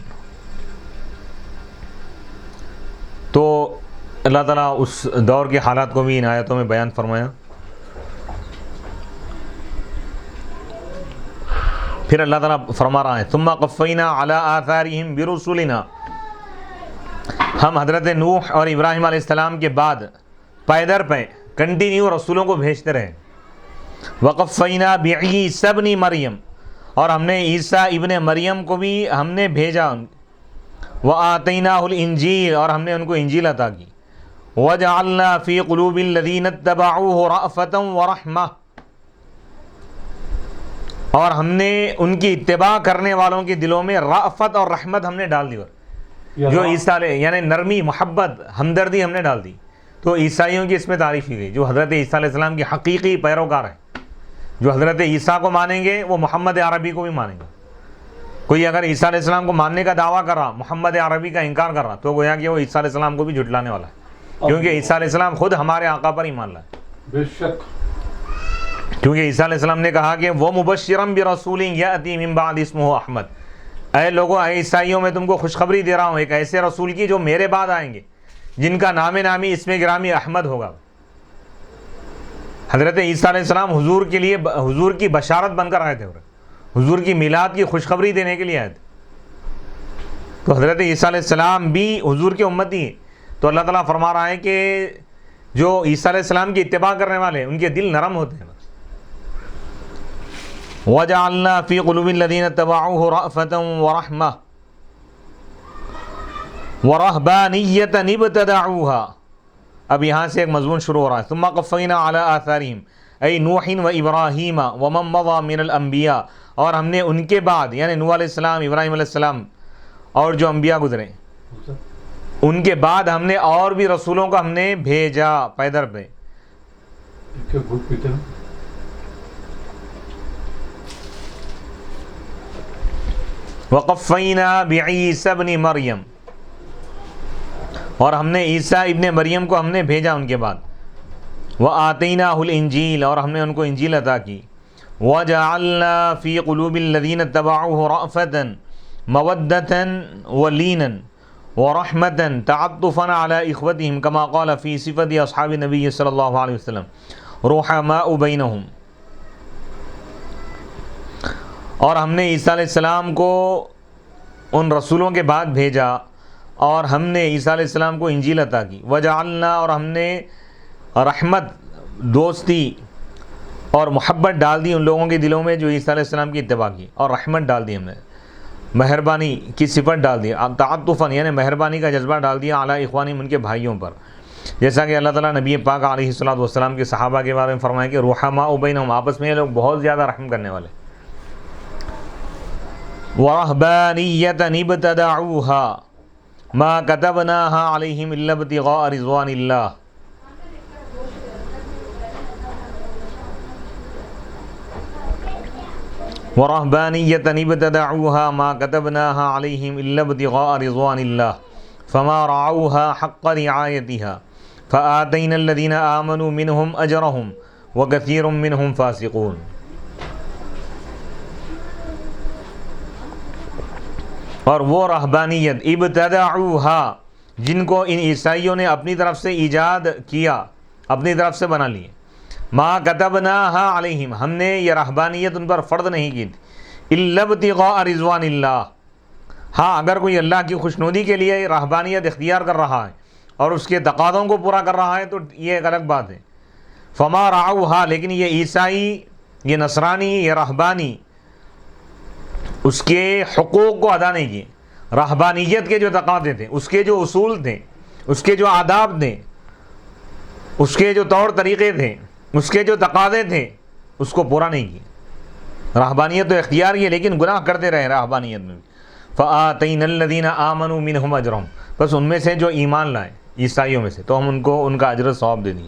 تو اللہ تعالیٰ اس دور کے حالات کو بھی ان آیتوں میں بیان فرمایا. پھر اللہ تعالیٰ فرما رہا ہے ثم قفینا علی آثارہم برسلنا، ہم حضرت نوح اور ابراہیم علیہ السلام کے بعد پے در پے کنٹینیو رسولوں کو بھیجتے رہے. وقفینا بعیسی ابن مریم، اور ہم نے عیسیٰ ابن مریم کو بھی ہم نے بھیجا. وآتیناہ الانجیل، اور ہم نے ان کو انجیل عطا کی. وجعلنا فی قلوب الذین اتبعوہ رأفۃ ورحمہ، اور ہم نے ان کی اتباع کرنے والوں کے دلوں میں رأفت اور رحمت ہم نے ڈال دی. جو عیسیٰ علیہ، یعنی نرمی، محبت، ہمدردی ہم نے ڈال دی. تو عیسائیوں کی اس میں تعریف کی گئی، جو حضرت عیسیٰ علیہ السلام کے حقیقی پیروکار ہیں. جو حضرت عیسیٰ کو مانیں گے وہ محمد عربی کو بھی مانیں گے. کوئی اگر عیسیٰ علیہ السلام کو ماننے کا دعویٰ کر رہا، محمد عربی کا انکار کر رہا، تو گویا کہ وہ عیسیٰ علیہ السلام کو بھی جھٹلانے والا ہے، کیونکہ عیسیٰ علیہ السلام خود ہمارے آقا پر ایمان لائے. بے شک، کیونکہ عیسیٰ علیہ السلام نے کہا کہ وہ مبشرم برسول یأتی من بعد اسمہ احمد، اے لوگوں، اے عیسائیوں، میں تم کو خوشخبری دے رہا ہوں ایک ایسے رسول کی جو میرے بعد آئیں گے، جن کا نام نامی اسم گرامی احمد ہوگا. حضرت عیسیٰ علیہ السلام حضور کے لیے حضور کی بشارت بن کر آئے تھے، حضور کی میلاد کی خوشخبری دینے کے لیے آئے تھے. تو حضرت عیسیٰ علیہ السلام بھی حضور کے امتی ہیں. تو اللہ تعالیٰ فرما رہا ہے کہ جو عیسیٰ علیہ السلام کی اتباع کرنے والے ہیں ان کے دل نرم ہوتے ہیں. وَجَعَلْنَا فِي قُلُوبِ الَّذِينَ اتَّبَعُوهُ رَأْفَةً وَرَحْمَةً وَرَهْبَانِيَّةً ابْتَدَعُوهَا. اب یہاں سے ایک مضمون شروع ہو رہا ہے. ثُمَّ قَفَّيْنَا عَلَىٰ آثَارِهِمْ اَيْ نُوحٍ وَإِبْرَاهِيمَ وَمَن مَضَىٰ مِنَ الْأَنبِيَاءِ. اور ہم نے ان کے بعد یعنی نوح علیہ السلام، ابراہیم علیہ السلام اور جو انبیاء گزرے ان کے بعد ہم نے اور بھی رسولوں کو ہم نے بھیجا پیدر پہ. وَقَفَّيْنَا بِعِيسَى ابْنِ مَرْيَمَ. اور ہم نے عیسیٰ ابن مریم کو ہم نے بھیجا ان کے بعد. وَآتَيْنَاهُ الْإِنْجِيلَ. اور ہم نے ان کو انجیل عطا کی. وَجَعَلْنَا فِي قُلُوبِ الَّذِينَ اتَّبَعُوهُ رَأْفَةً مَوَدَّةً وَلِينًا وَرَحْمَةً تَعَطُّفًا عَلَىٰ إِخْوَتِهِمْ كَمَا قَالَ فِي صِفَةِ أَصْحَابِ النَّبِيِّ صلی اللہ علیہ وسلم رُحَمَاءُ بَيْنَهُمْ. اور ہم نے عیسیٰ علیہ السلام کو ان رسولوں کے بعد بھیجا اور ہم نے عیسیٰ علیہ السلام کو انجیل عطا کی. وجعلنا. اور ہم نے رحمت، دوستی اور محبت ڈال دی ان لوگوں کے دلوں میں جو عیسیٰ علیہ السلام کی اتباع کی، اور رحمت ڈال دی ہم نے، مہربانی کی صفت ڈال دی، تعاطفاً یعنی مہربانی کا جذبہ ڈال دیا علی اخوانہم ان کے بھائیوں پر. جیسا کہ اللہ تعالیٰ نبی پاک علیہ الصلوۃ والسلام کے صحابہ کے بارے میں فرمایا کہ رحماء بینہم، آپس میں یہ لوگ بہت زیادہ رحم کرنے والے. وَرَهْبَانِيَّةً ابْتَدَعُوهَا مَا كَتَبْنَاهَا عَلَيْهِمْ إِلَّا ابْتِغَاءَ رِضْوَانِ اللَّهِ. وَرَهْبَانِيَّةً ابْتَدَعُوهَا مَا كَتَبْنَاهَا عَلَيْهِمْ إِلَّا ابْتِغَاءَ رِضْوَانِ اللَّهِ فَمَا رَعَوْهَا حَقَّ رِعَايَتِهَا فَآتَيْنَا الَّذِينَ آمَنُوا مِنْهُمْ أَجْرَهُمْ وَكَثِيرٌ مِّنْهُمْ فَاسِقُونَ. اور وہ رہبانیت ابتدعوها جن کو ان عیسائیوں نے اپنی طرف سے ایجاد کیا، اپنی طرف سے بنا لیے. ما كتبناها علیہم، ہم نے یہ رہبانیت ان پر فرض نہیں کی تھی. الا ابتغاء رضوان اللہ. ہاں اگر کوئی اللہ کی خوشنودی کے لیے رہبانیت اختیار کر رہا ہے اور اس کے تقاضوں کو پورا کر رہا ہے تو یہ ایک الگ بات ہے. فما رعوها، لیکن یہ عیسائی، یہ نصرانی، یہ رہبانی اس کے حقوق کو ادا نہیں کیے. رہبانیت کے جو تقاضے تھے، اس کے جو اصول تھے، اس کے جو آداب تھے، اس کے جو طور طریقے تھے، اس کے جو تقاضے تھے، اس کو پورا نہیں کیے. رہبانیت تو اختیار کی لیکن گناہ کرتے رہے رہبانیت میں بھی. فآتینا الذین آمنوا منہم اجرہم، بس ان میں سے جو ایمان لائے عیسائیوں میں سے تو ہم ان کو ان کا اجر و ثواب دے دیں.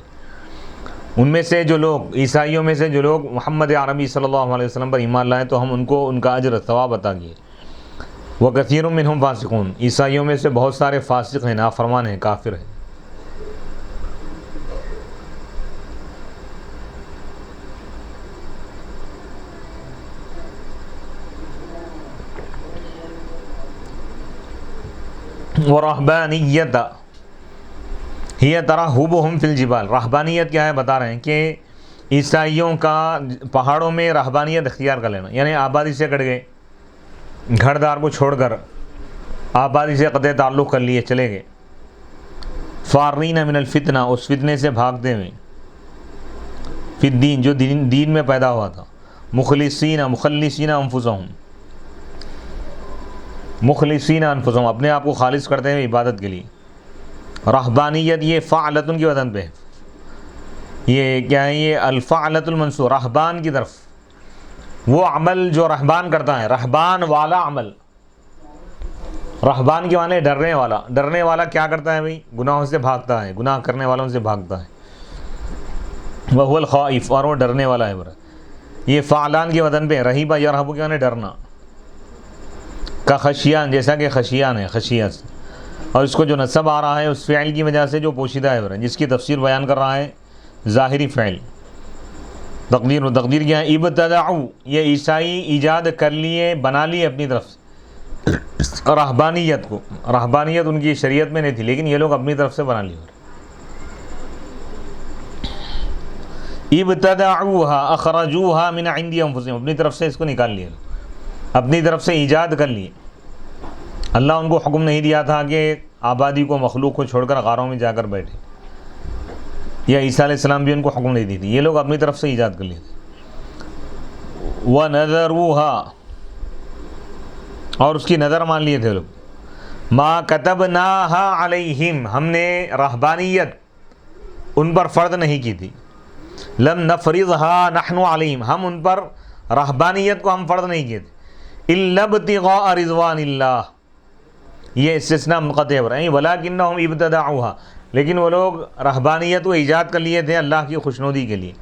ان میں سے جو لوگ عیسائیوں میں سے جو لوگ محمد عربی صلی اللہ علیہ وسلم پر ایمان لائے تو ہم ان کو ان کا اجر و ثواب عطا کیے. وَكَثِيرٌ مِّنْهُمْ فَاسِقُونَ، عیسائیوں میں سے بہت سارے فاسق ہیں، نافرمان ہیں، کافر ہیں. وَرَهْبَانِيَّةً ہی ترہبہم فی الجبال. رہبانیت کیا ہے بتا رہے ہیں کہ عیسائیوں کا پہاڑوں میں رہبانیت اختیار کر لینا، یعنی آبادی سے کٹ گئے، گھر دار کو چھوڑ کر آبادی سے قطع تعلق کر لیے، چلے گئے. فارین من الفتنہ، اس فتنے سے بھاگتے ہوئے، فی الدین جو دین میں پیدا ہوا تھا. مخلصین انفسہم، مخلصین انفسہم اپنے آپ کو خالص کرتے ہیں عبادت کے لیے. رہبانیت یہ فعلتن کی وزن پہ، یہ کیا ہے؟ یہ الفعلت المنصوب، رہبان کی طرف، وہ عمل جو رہبان کرتا ہے، رہبان والا عمل. رہبان کے معنی ڈرنے والا. ڈرنے والا کیا کرتا ہے بھائی؟ گناہوں سے بھاگتا ہے، گناہ کرنے والوں سے بھاگتا ہے. وہو الخائف، اور وہ ڈرنے والا ہے. یہ فعلان کی وزن پہ، رہیبہ یرہبو کے معنی ڈرنا. کا خشیان، جیسا کہ خشیان ہے، خشیہ سے، اور اس کو جو نصب آ رہا ہے اس فعل کی وجہ سے جو پوشیدہ ہے، جس کی تفسیر بیان کر رہا ہے ظاہری فعل. تقدیر کیا ہے؟ ابتدعوا، یہ عیسائی ایجاد کر لیے، بنا لیے اپنی طرف سے رہبانیت کو. رہبانیت ان کی شریعت میں نہیں تھی لیکن یہ لوگ اپنی طرف سے بنا لیے. ابتدعوها اخرجوها من عند انفسهم، اپنی طرف سے اس کو نکال لیے، اپنی طرف سے ایجاد کر لیے۔ اللہ ان کو حکم نہیں دیا تھا کہ آبادی کو، مخلوق کو چھوڑ کر غاروں میں جا کر بیٹھے، یا عیسیٰ علیہ السلام بھی ان کو حکم نہیں دی تھی، یہ لوگ اپنی طرف سے ایجاد کر لیے تھے۔ وَنَذَرُوهَا، اور اس کی نظر مان لیے تھے لوگ۔ مَا كَتَبْنَاهَا عَلَيْهِمْ، ہم نے رہبانیت ان پر فرض نہیں کی تھی۔ لَمْ نَفْرِضْهَا نَحْنُ عَلَيْهِمْ، ہم ان پر رہبانیت کو ہم فرض نہیں کیے تھے۔ إِلَّا ابْتِغَاءَ رِضْوَانِ اللَّهِ، یہ استثناء منقطع ہے، وَلَكِنَّهُمْ ابْتَدَعُوهَا، لیکن وہ لوگ رہبانیت کو ایجاد کر لیے تھے اللہ کی خوشنودی کے لیے۔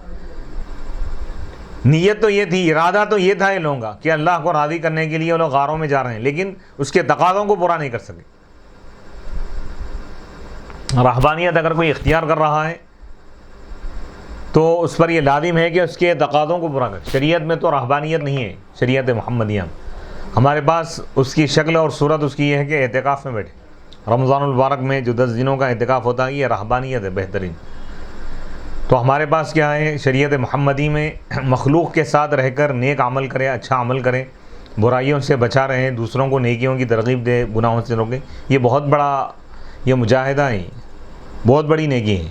نیت تو یہ تھی، ارادہ تو یہ تھا یہ لوگوں کا کہ اللہ کو راضی کرنے کے لیے وہ لوگ غاروں میں جا رہے ہیں، لیکن اس کے تقاضوں کو پورا نہیں کر سکے۔ رہبانیت اگر کوئی اختیار کر رہا ہے تو اس پر یہ لازم ہے کہ اس کے تقاضوں کو پورا کرے۔ شریعت میں تو رہبانیت نہیں ہے، شریعت محمدیہ میں ہمارے پاس اس کی شکل اور صورت اس کی یہ ہے کہ اعتکاف میں بیٹھے۔ رمضان المبارک میں جو 10 دنوں کا اعتکاف ہوتا ہے یہ رہبانیت ہے بہترین۔ تو ہمارے پاس کیا ہے، شریعت محمدی میں مخلوق کے ساتھ رہ کر نیک عمل کرے، اچھا عمل کرے، برائیوں سے بچا رہے، دوسروں کو نیکیوں کی ترغیب دے، گناہوں سے روکے۔ یہ بہت بڑا یہ مجاہدہ ہے، بہت بڑی نیکی ہے۔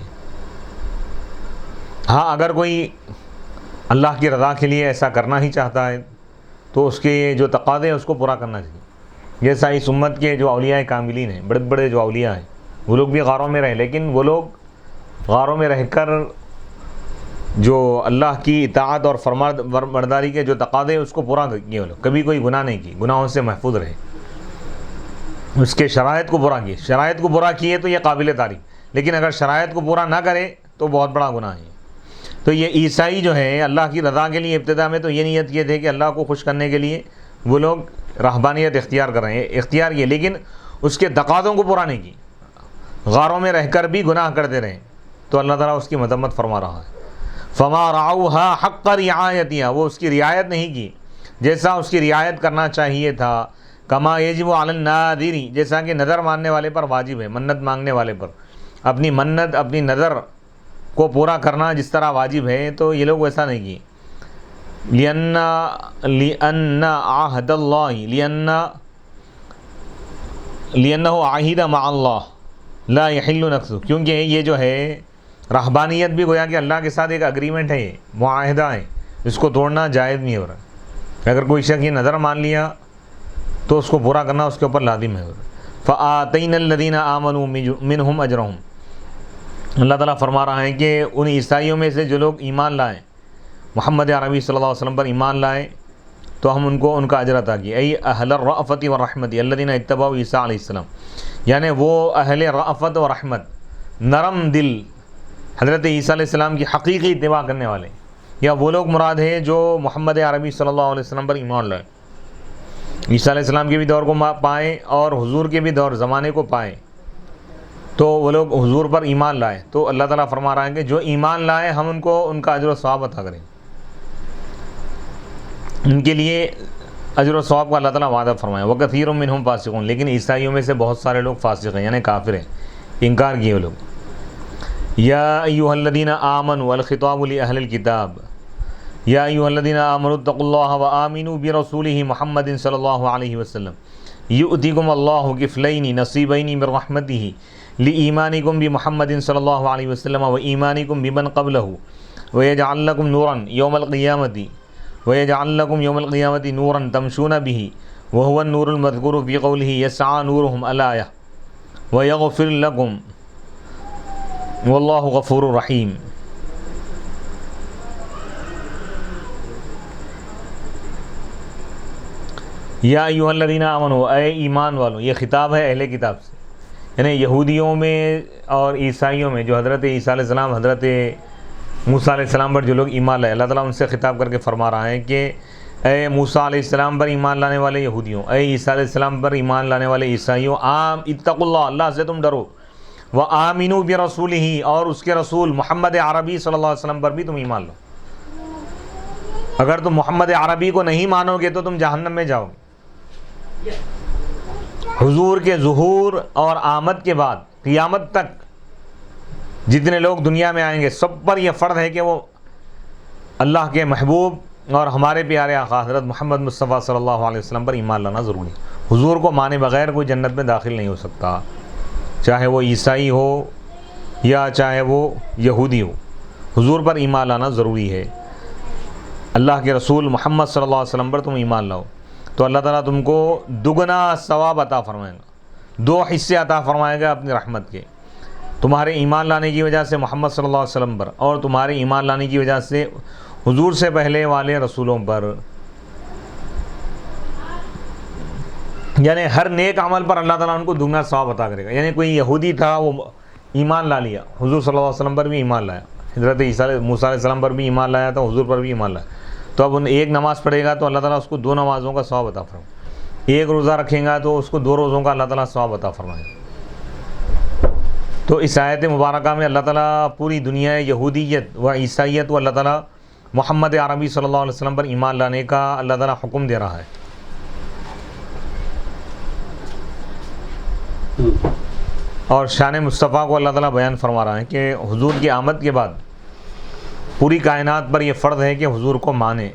ہاں اگر کوئی اللہ کی رضا کے لیے ایسا کرنا ہی چاہتا ہے تو اس کے جو تقاضے ہیں اس کو پورا کرنا چاہیے۔ جیسا اس امت کے جو اولیاء کاملین ہیں، بڑے بڑے جو اولیاء ہیں، وہ لوگ بھی غاروں میں رہے، لیکن وہ لوگ غاروں میں رہ کر جو اللہ کی اطاعت اور فرمانبرداری کے جو تقاضے ہیں اس کو پورا کیے، وہ لوگ کبھی کوئی گناہ نہیں کی، گناہوں سے محفوظ رہے، اس کے شرائط کو پورا کیے۔ شرائط کو پورا کیے تو یہ قابل تعریف، لیکن اگر شرائط کو پورا نہ کرے تو بہت بڑا گناہ ہے۔ تو یہ عیسائی جو ہیں اللہ کی رضا کے لیے ابتدا میں تو یہ نیت کیے تھے کہ اللہ کو خوش کرنے کے لیے وہ لوگ رہبانیت اختیار کر رہے ہیں، اختیار کیے، لیکن اس کے تقاضوں کو پورا نہیں کی، غاروں میں رہ کر بھی گناہ کرتے رہے، تو اللہ تعالیٰ اس کی مذمت فرما رہا ہے۔ فما رعوها حق رعایتها، وہ اس کی رعایت نہیں کی جیسا اس کی رعایت کرنا چاہیے تھا۔ کما یجب علی الناذر، جیسا کہ نظر ماننے والے پر واجب ہے، منت مانگنے والے پر اپنی منت، اپنی نظر کو پورا کرنا جس طرح واجب ہے، تو یہ لوگ ویسا نہیں کیے۔ لأن عہد اللہ، لأنہ عہد مع اللہ لا یحل نقصہ، کیونکہ یہ جو ہے رہبانیت بھی گویا کہ اللہ کے ساتھ ایک اگریمنٹ ہے، معاہدہ ہے، اس کو توڑنا جائز نہیں ہو رہا۔ اگر کوئی شخص یہ نظر مان لیا تو اس کو پورا کرنا اس کے اوپر لازم ہے۔ فآتینا الذین آمنوا منہم اجرہم، اللہ تعالیٰ فرما رہا ہے کہ ان عیسائیوں میں سے جو لوگ ایمان لائے، محمد عربی صلی اللہ علیہ وسلم پر ایمان لائے، تو ہم ان کو ان کا اجر عطا کیا۔ ای اہل الرأفت والرحمت الذین اتبعوا عیسیٰ علیہ السلام، یعنی وہ اہل رأفت و رحمت، نرم دل، حضرت عیسیٰ علیہ السلام کی حقیقی اتباع کرنے والے، یا وہ لوگ مراد ہیں جو محمد عربی صلی اللہ علیہ وسلم پر ایمان لائے، عیسیٰ علیہ السلام کے بھی دور کو پائیں اور حضور کے بھی دور زمانے کو پائیں، تو وہ لوگ حضور پر ایمان لائے، تو اللہ تعالیٰ فرما رہا ہے کہ جو ایمان لائے ہم ان کو ان کا اجر و ثواب عطا کریں، ان کے لیے اجر و ثواب کا اللہ تعالیٰ وعدہ فرمایا۔ وَكَثِيرٌ مِّنْهُمْ فَاسِقُونَ، لیکن عیسائیوں میں سے بہت سارے لوگ فاسق ہیں، یعنی کافر ہیں، انکار کیے وہ لوگ۔ یا ایھا الذین آمنوا، الخطاب لأہل الکتاب، یا ایھا الذین آمنوا اتقوا اللہ وآمنوا برسولہ محمد صلی اللہ علیہ وسلم یؤتکم اللہ کفلین نصیبین من رحمتہ لإیمانکم بمحمد صلی اللہ علیہ وسلم وإیمانکم بمن قبلہ ویجعل لکم نورا یوم القیامۃ نورا تمشون بہ وہو النور المذکور فی قولہ یسعی نورہم الآیہ ویغفر لکم واللہ غفور رحیم۔ یا ایھا الذین آمنوا، اے ایمان والوں، یہ خطاب ہے اہل کتاب سے، یعنی یہودیوں میں اور عیسائیوں میں جو حضرت عیسیٰ علیہ السلام، حضرت موسیٰ علیہ السلام پر جو لوگ ایمان لائے، اللہ تعالیٰ ان سے خطاب کر کے فرما رہا ہے کہ اے موسیٰ علیہ السلام پر ایمان لانے والے یہودیوں، اے عیسیٰ علیہ السلام پر ایمان لانے والے عیسائیوں، اتقوا اللہ، اللہ سے تم ڈرو، وآمنوا برسولہ، اور اس کے رسول محمد عربی صلی اللہ علیہ وسلم پر بھی تم ایمان لو۔ اگر تم محمد عربی کو نہیں مانو گے تو تم جہنم میں جاؤ گے۔ حضور کے ظہور اور آمد کے بعد قیامت تک جتنے لوگ دنیا میں آئیں گے سب پر یہ فرض ہے کہ وہ اللہ کے محبوب اور ہمارے پیارے آقا حضرت محمد مصطفیٰ صلی اللہ علیہ وسلم پر ایمان لانا ضروری ہے۔ حضور کو مانے بغیر کوئی جنت میں داخل نہیں ہو سکتا، چاہے وہ عیسائی ہو یا چاہے وہ یہودی ہو، حضور پر ایمان لانا ضروری ہے۔ اللہ کے رسول محمد صلی اللہ علیہ وسلم پر تم ایمان لاؤ تو اللہ تعالیٰ تم کو دگنا ثواب عطا فرمائے گا، 2 حصے عطا فرمائے گا اپنی رحمت کے، تمہارے ایمان لانے کی وجہ سے محمد صلی اللہ علیہ وسلم پر، اور تمہارے ایمان لانے کی وجہ سے حضور سے پہلے والے رسولوں پر۔ یعنی ہر نیک عمل پر اللہ تعالیٰ ان کو دگنا ثواب عطا کرے گا۔ یعنی کوئی یہودی تھا، وہ ایمان لا لیا، حضور صلی اللہ علیہ وسلم پر بھی ایمان لایا، حضرت موسیٰ علیہ السلام پر بھی ایمان لایا تھا، حضور پر بھی ایمان لایا، تو اب ان ایک نماز پڑھے گا تو اللہ تعالیٰ اس کو 2 نمازوں کا ثواب عطا فرمائے، ایک روزہ رکھیں گا تو اس کو 2 روزوں کا اللہ تعالیٰ ثواب عطا فرمائے گا۔ تو اس آیت مبارکہ میں اللہ تعالیٰ پوری دنیا یہودیت و عیسائیت و اللہ تعالیٰ محمد عربی صلی اللہ علیہ وسلم پر ایمان لانے کا اللہ تعالیٰ حکم دے رہا ہے۔ اور شان مصطفیٰ کو اللہ تعالیٰ بیان فرما رہا ہے کہ حضور کی آمد کے بعد پوری کائنات پر یہ فرض ہے کہ حضور کو مانے۔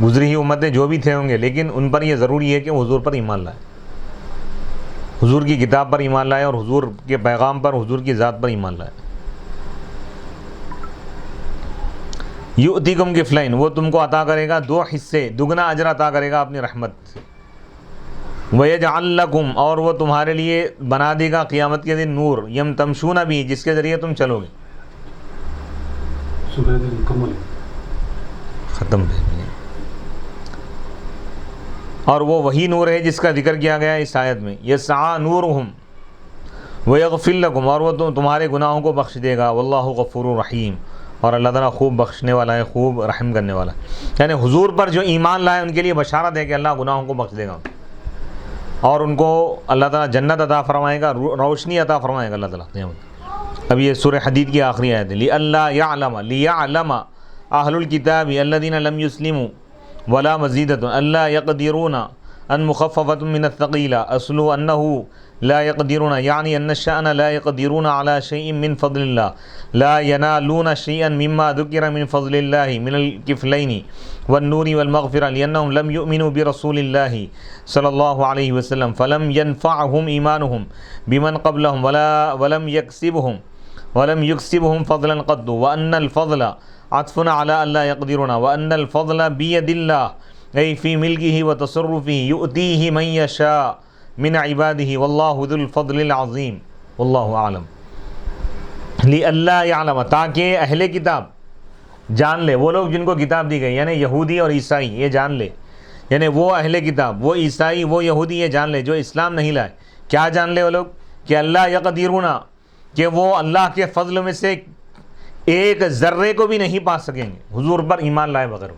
گزری ہوئی امتیں جو بھی تھے ہوں گے، لیکن ان پر یہ ضروری ہے کہ وہ حضور پر ایمان لائے، حضور کی کتاب پر ایمان لائے اور حضور کے پیغام پر، حضور کی ذات پر ایمان لائے۔ یؤتیکم کفلین، وہ تم کو عطا کرے گا 2 حصے، دگنا اجر عطا کرے گا اپنی رحمت سے۔ وَيَجْعَلْ لَكُمْ، اور وہ تمہارے لیے بنا دے گا قیامت کے دن نور، یم تمشون بھی، جس کے ذریعے تم چلو گے۔ ختم ہے۔ اور وہ وہی نور ہے جس کا ذکر کیا گیا ہے اس آیت میں، یسعی نورہم ویغفر لکم، اور وہ تمہارے گناہوں کو بخش دے گا، واللہ غفور رحیم، اور اللہ تعالیٰ خوب بخشنے والا ہے، خوب رحم کرنے والا ہے۔ یعنی حضور پر جو ایمان لائے ان کے لیے بشارت ہے کہ اللہ گناہوں کو بخش دے گا اور ان کو اللہ تعالیٰ جنت عطا فرمائے گا، روشنی عطا فرمائے گا اللہ تعالیٰ۔ اب یہ سورہ حدید کی آخری آیت ہے، لِيَعْلَمَ أَهْلُ الْكِتَابِ الَّذِينَ لَمْ يُسْلِمُوا وَلَا مَزِيدَةٌ أَلَّا يَقْدِرُونَ أَن مُخَفَّفَةٌ مِّنَ الثَّقِيلَ أَصْلُهُ أَنَّهُ لا يقدرون، يعني أن الشأن لا يقدرون على شيء من فضل الله، لا ينالون شيئا مما ذكر من فضل الله من الكفلين والنور والمغفرة، لأنهم لم يؤمنوا برسول الله صلى الله عليه وسلم فلم ينفعهم إيمانهم بمن قبلهم ولم يكسبهم فضلا قط، وأن الفضل عطف على ألا يقدرون، وأن الفضل بيد الله أي في ملكه وتصرفه يؤتيه من يشاء من عباده واللہ ذو الفضل العظیم واللہ اعلم۔ لِأَلَّا يَعْلَمَ، تاکہ اہل کتاب جان لے، وہ لوگ جن کو کتاب دی گئی، یعنی یہودی اور عیسائی، یہ جان لے، یعنی وہ اہل کتاب، وہ عیسائی، وہ یہودی، یہ جان لے جو اسلام نہیں لائے۔ کیا جان لے وہ لوگ؟ کہ اللہ یقدرون، کہ وہ اللہ کے فضل میں سے ایک ذرے کو بھی نہیں پا سکیں گے حضور پر ایمان لائے بغیر۔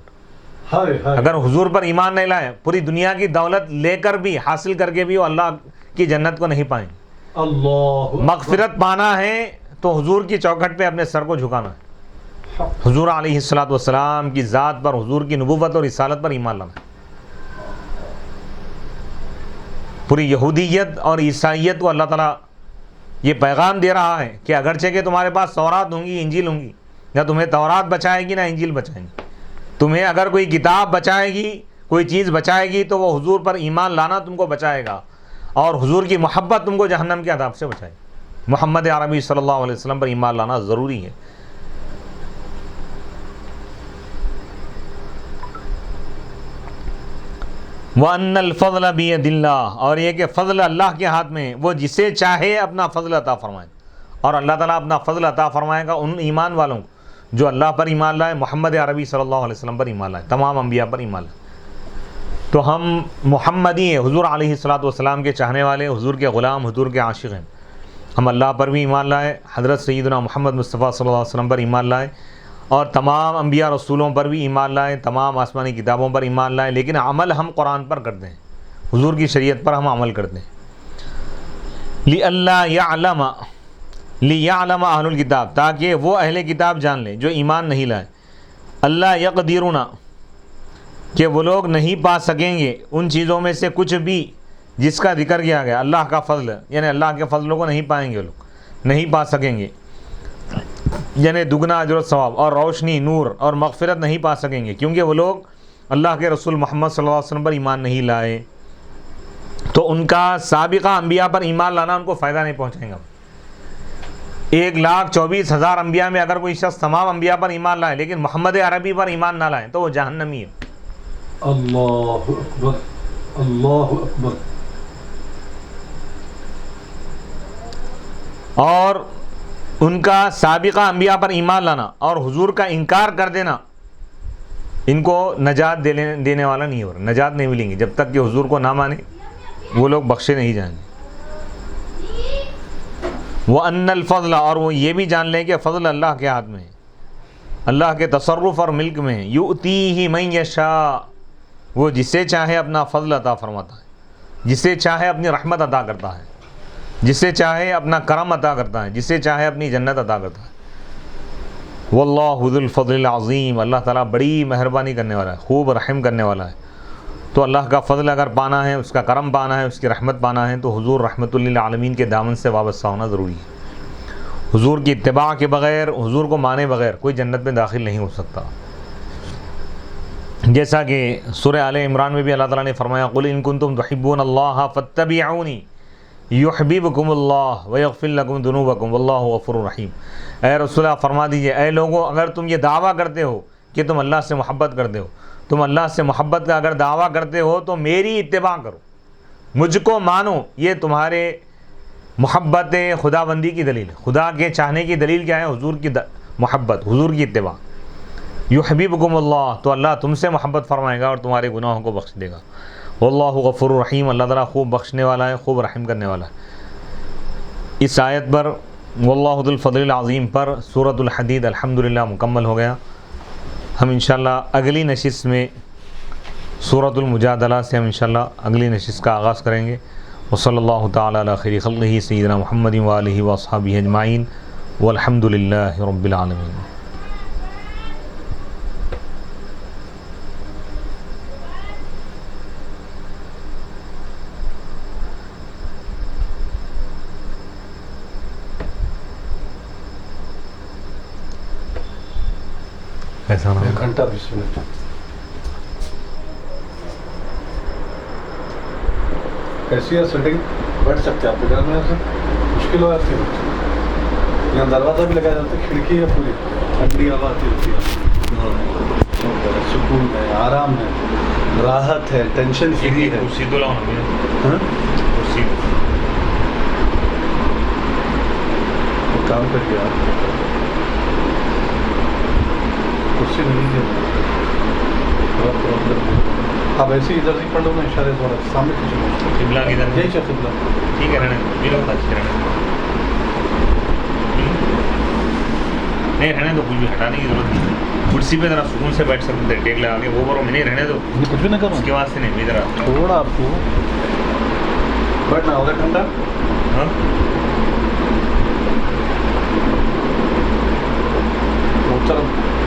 اگر حضور پر ایمان نہیں لائے، پوری دنیا کی دولت لے کر بھی، حاصل کر کے بھی، وہ اللہ کی جنت کو نہیں پائیں گے۔ اللہ مغفرت پانا ہے تو حضور کی چوکھٹ پہ اپنے سر کو جھکانا ہے، حضور علیہ الصلوۃ والسلام کی ذات پر، حضور کی نبوت اور رسالت پر ایمان لانا ہے۔ پوری یہودیت اور عیسائیت کو اللہ تعالیٰ یہ پیغام دے رہا ہے کہ اگرچہ کہ تمہارے پاس تورات ہوں گی، انجیل ہوں گی، نہ تمہیں تورات بچائے گی نہ انجیل بچائیں گی، تمہیں اگر کوئی کتاب بچائے گی، کوئی چیز بچائے گی تو وہ حضور پر ایمان لانا تم کو بچائے گا، اور حضور کی محبت تم کو جہنم کے عذاب سے بچائے گی۔ محمد عربی صلی اللہ علیہ وسلم پر ایمان لانا ضروری ہے۔ وَأَنَّ الْفَضْلَ بِيَدِ اللَّهِ، اور یہ کہ فضل اللہ کے ہاتھ میں، وہ جسے چاہے اپنا فضل عطا فرمائے، اور اللہ تعالیٰ اپنا فضل عطا فرمائے گا ان ایمان والوں کو جو اللہ پر ایمان لائے، محمد عربی صلی اللہ علیہ وسلم پر ایمان لائے، تمام انبیاء پر ایمان لائے۔ تو ہم محمدی ہیں، حضور علیہ الصلوۃ والسلام کے چاہنے والے، حضور کے غلام، حضور کے عاشق ہیں۔ ہم اللہ پر بھی ایمان لائے، حضرت سیدنا محمد مصطفیٰ صلی اللہ علیہ وسلم پر ایمان لائے، اور تمام انبیاء رسولوں پر بھی ایمان لائے، تمام آسمانی کتابوں پر ایمان لائے، لیکن عمل ہم قرآن پر کرتے ہیں، حضور کی شریعت پر ہم عمل کرتے ہیں۔ لِأَلَّا يَعْلَمَ لِيَعْلَمَ أَهْلُ الْكِتَابِ، تاکہ وہ اہل کتاب جان لیں جو ایمان نہیں لائے، اللہ یقدرون، کہ وہ لوگ نہیں پا سکیں گے ان چیزوں میں سے کچھ بھی جس کا ذکر کیا گیا، اللہ کا فضل، یعنی اللہ کے فضلوں کو نہیں پائیں گے، وہ لوگ نہیں پا سکیں گے۔ یعنی دگنا اجر و ثواب اور روشنی، نور اور مغفرت نہیں پا سکیں گے، کیونکہ وہ لوگ اللہ کے رسول محمد صلی اللہ علیہ وسلم پر ایمان نہیں لائے۔ تو ان کا سابقہ انبیاء پر ایمان لانا ان کو فائدہ نہیں پہنچائے گا۔ 1,24,000 انبیاء میں اگر کوئی شخص تمام انبیاء پر ایمان لائے لیکن محمد عربی پر ایمان نہ لائے تو وہ جہنمی ہے۔ اللہ اکبر، اللہ اکبر۔ اور ان کا سابقہ انبیاء پر ایمان لانا اور حضور کا انکار کر دینا ان کو نجات دینے والا نہیں ہوگا، نجات نہیں ملیں گی جب تک کہ حضور کو نہ مانے، وہ لوگ بخشے نہیں جائیں گے۔ وَأَنَّ الْفَضْلَ، اور وہ یہ بھی جان لیں کہ فضل اللہ کے ہاتھ میں ہے، اللہ کے تصرف اور ملک میں ہے۔ یؤتیہ من یشاء، وہ جسے چاہے اپنا فضل عطا فرماتا ہے، جسے چاہے اپنی رحمت عطا کرتا ہے، جسے چاہے اپنا کرم عطا کرتا ہے، جسے چاہے اپنی جنت عطا کرتا ہے۔ واللہ ذو الفضل العظیم، اللہ تعالیٰ بڑی مہربانی کرنے والا ہے، خوب رحم کرنے والا ہے۔ تو اللہ کا فضل اگر پانا ہے، اس کا کرم پانا ہے، اس کی رحمت پانا ہے تو حضور رحمت للعالمین کے دامن سے وابستہ ہونا ضروری ہے۔ حضور کی اتباع کے بغیر، حضور کو مانے بغیر کوئی جنت میں داخل نہیں ہو سکتا۔ جیسا کہ سورہ آل عمران میں بھی اللہ تعالیٰ نے فرمایا قُلْ إِن كُنتُمْ تُحِبُّونَ اللَّهَ فَاتَّبِعُونِي يُحْبِبْكُمُ اللَّهُ وَيَغْفِرْ لَكُمْ ذُنُوبَكُمْ وَاللَّهُ غَفُورٌ رَحِيمٌ۔ اے رسول اللہ فرما دیجئے، اے لوگوں اگر تم یہ دعویٰ کرتے ہو کہ تم اللہ سے محبت کرتے ہو، تم اللہ سے محبت کا اگر دعویٰ کرتے ہو تو میری اتباع کرو، مجھ کو مانو، یہ تمہارے محبت خدا بندی کی دلیل ہے۔ خدا کے چاہنے کی دلیل کیا ہے؟ حضور کی محبت، حضور کی اتباع۔ یحببکم اللہ، تو اللہ تم سے محبت فرمائے گا اور تمہارے گناہوں کو بخش دے گا۔ واللہ غفور رحیم، اللہ تعالیٰ خوب بخشنے والا ہے، خوب رحم کرنے والا ہے۔ اس آیت پر واللہ ذو الفضل العظیم پر سورۃ الحدید الحمدللہ مکمل ہو گیا۔ ہم انشاءاللہ اگلی نشست میں سورۃ المجادلہ سے ہم انشاءاللہ اگلی نشست کا آغاز کریں گے۔ وصلی اللہ تعالی علی خیر خلقہ سیدنا محمد وآلہ واصحابہ اجمعین والحمد للہ رب العالمین۔ ایسا نہ 1 گھنٹہ 20 منٹ۔ کیسی ہے سیٹنگ؟ بیٹھ سکتے ہیں آپ کے گھر میں؟ ایسے مشکل ہو جاتی ہے؟ یہاں دروازہ بھی لگایا جاتا ہے، کھڑکی ہے پوری، ٹھنڈی ہوا آتی رہتی ہے، سکون ہے، آرام ہے، راحت ہے، ٹینشن فری ہے۔ کرسی تو لاؤ نا، ہاں کرسی کام کر کے آپ کرسی نہیں ہے، تھوڑا پرابلم ہے۔ آپ ایسے ہی ادھر سے پڑھ لو نا، اشارے تھوڑا سامنے کھینچ لو، قبلہ کدھر یہی چاہیے قبلہ۔ ٹھیک ہے رہنے دو، میرا بتا رہنے نہیں، رہنے دو، کچھ بھی ہٹانے کی ضرورت نہیں ہے۔ کرسی پہ ذرا سکون سے بیٹھ سکتے، ٹیک لگا کے وہ کرو، میں نہیں رہنے دو، کچھ بھی نہ کروں اس کے واسطے نہیں، میں ذرا تھوڑا آپ کو بیٹھنا ہوگا ٹھنڈا۔ ہاں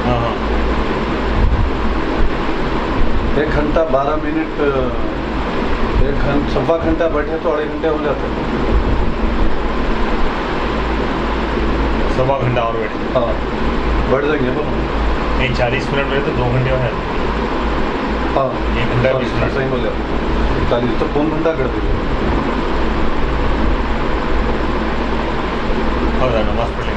ہاں ہاں 1 گھنٹہ 12 منٹ، 1.25 گھنٹہ بیٹھے تو 2.5 گھنٹے ہو جاتے ہیں۔ 1.25 گھنٹہ اور بیٹھے، ہاں بیٹھ جائیں گے بولو۔ نہیں 40 منٹ بیٹھے تو 2 گھنٹے ہو جاتے، ہاں 1 گھنٹہ 20 منٹ صحیح ہو جاتا، 40 تو 1 گھنٹہ کر دیجیے۔ ہو جائے، نماز پڑھ لیں۔